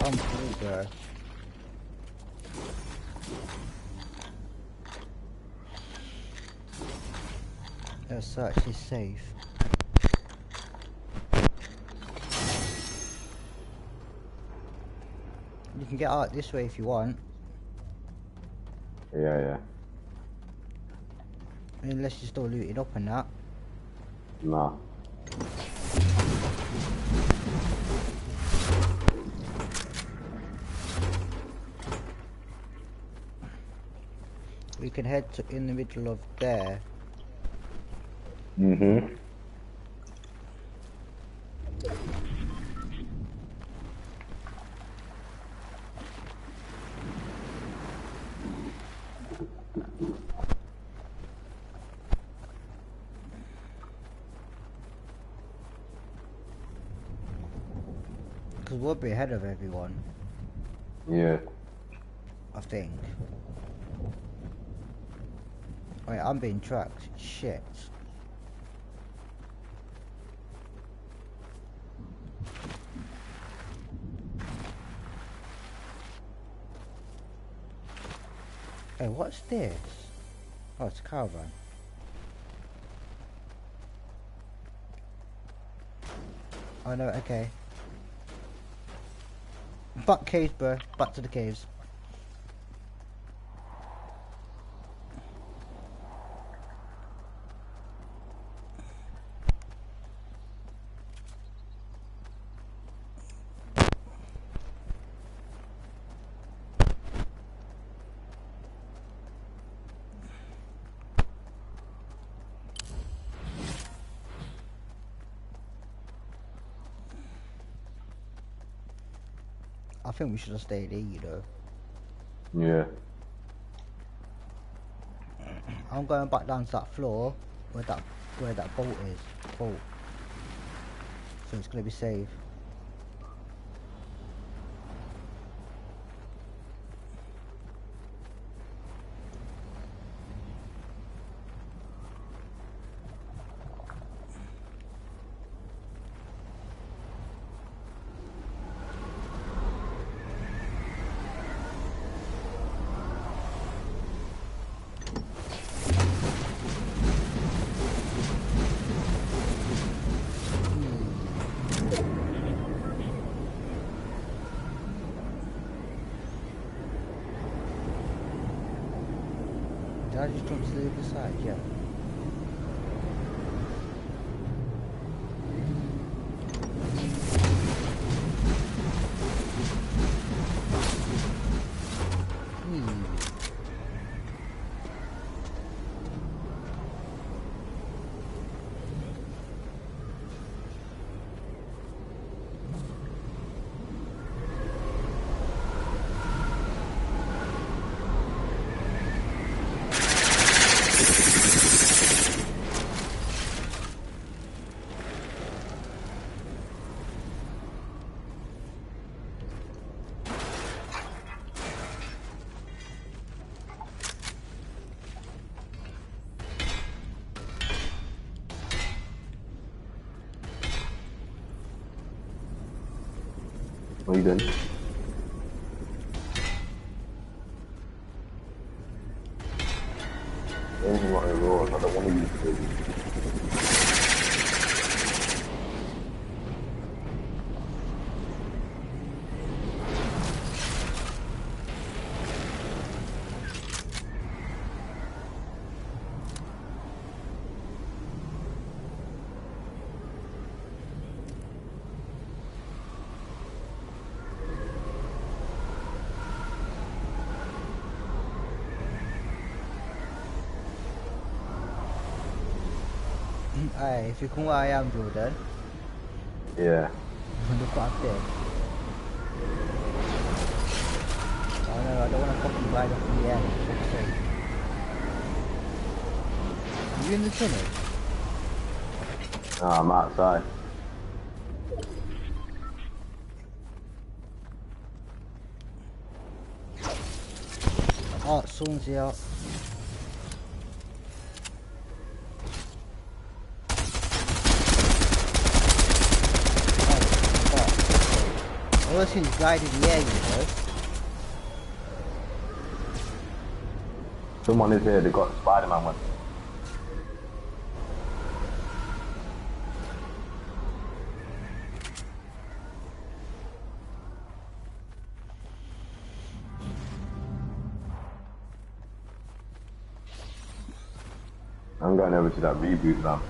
I'm through there. That's actually safe. You can get out this way if you want. Yeah. Unless you're still looting up and that. Nah. We can head to in the middle of there. Mm-hmm. Because we'll be ahead of everyone. Yeah. I think. Wait, I'm being tracked. Shit. Hey, what's this? Oh, it's a caravan. Oh no, okay. Back caves, bro. Back to the caves. I think we should have stayed here, you know. Yeah. I'm going back down to that floor where that bolt is. Bolt. So it's gonna be safe. Did I just jump to the other side? Yeah. What are you doing? Anything like a roar, I don't want to use it. Hey, if you come where I am, Jordan. Yeah. Look what I'm doing. Oh no, I don't want to fucking glide up in the air. For fuck's sake. Are you in the tunnel? No, I'm outside. Oh, someone's here. All I see is guide in the air, you know. Someone is here, they got Spider-Man one. I'm going over to that reboot now.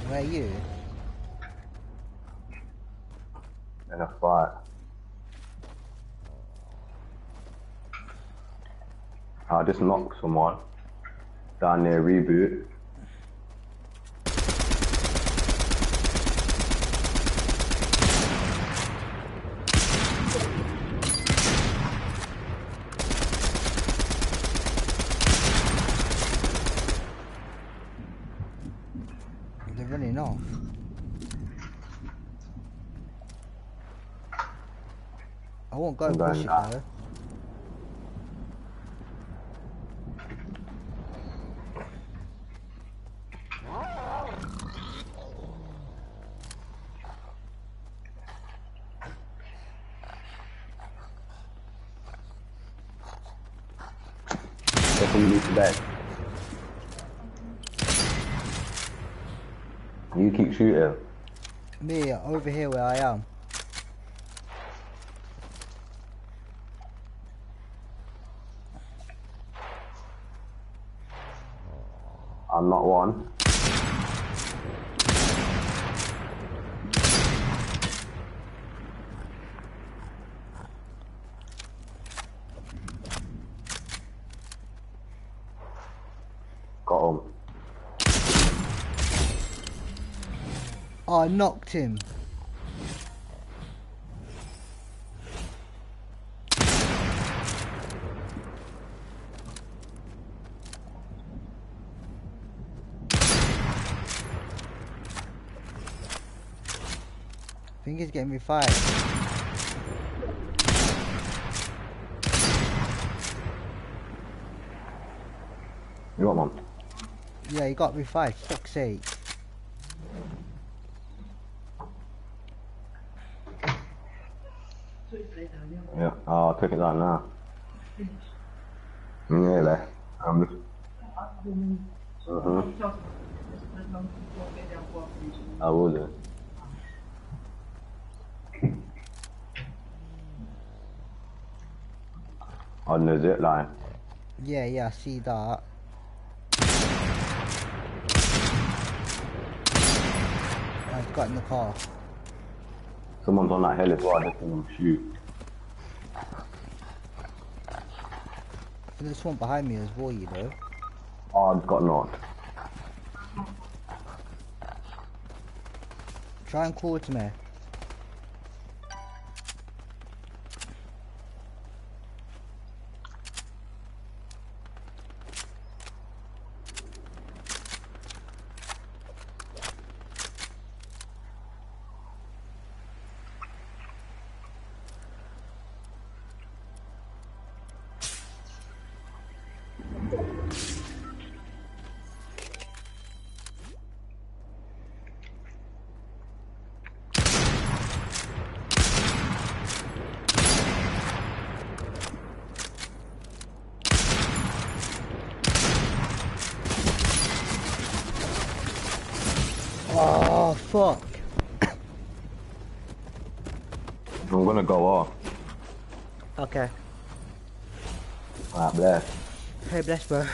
Where are you? In a fight. I just knocked someone down near reboot. I won't go I'm push going it that. though. Definitely today. You keep shooting. Me, over here where I am. I'm not one. Got him. Oh, I knocked him. I think he's getting revived. You got one? Yeah, he got revived. Fuck's sake. Yeah, I'll take it down now. Really? I will do. On the zip line. Yeah, I see that. I've got in the car. Someone's on that hill as well, I just want to shoot. There's one behind me as well, you know. Oh, I've got knocked. Try and call to me. Oh, fuck. I'm gonna go off. Okay. Alright, bless. Hey, bless, bro.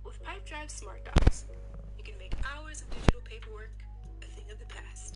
With PipeDrive Smart Docs, you can make hours of digital paperwork a thing of the past.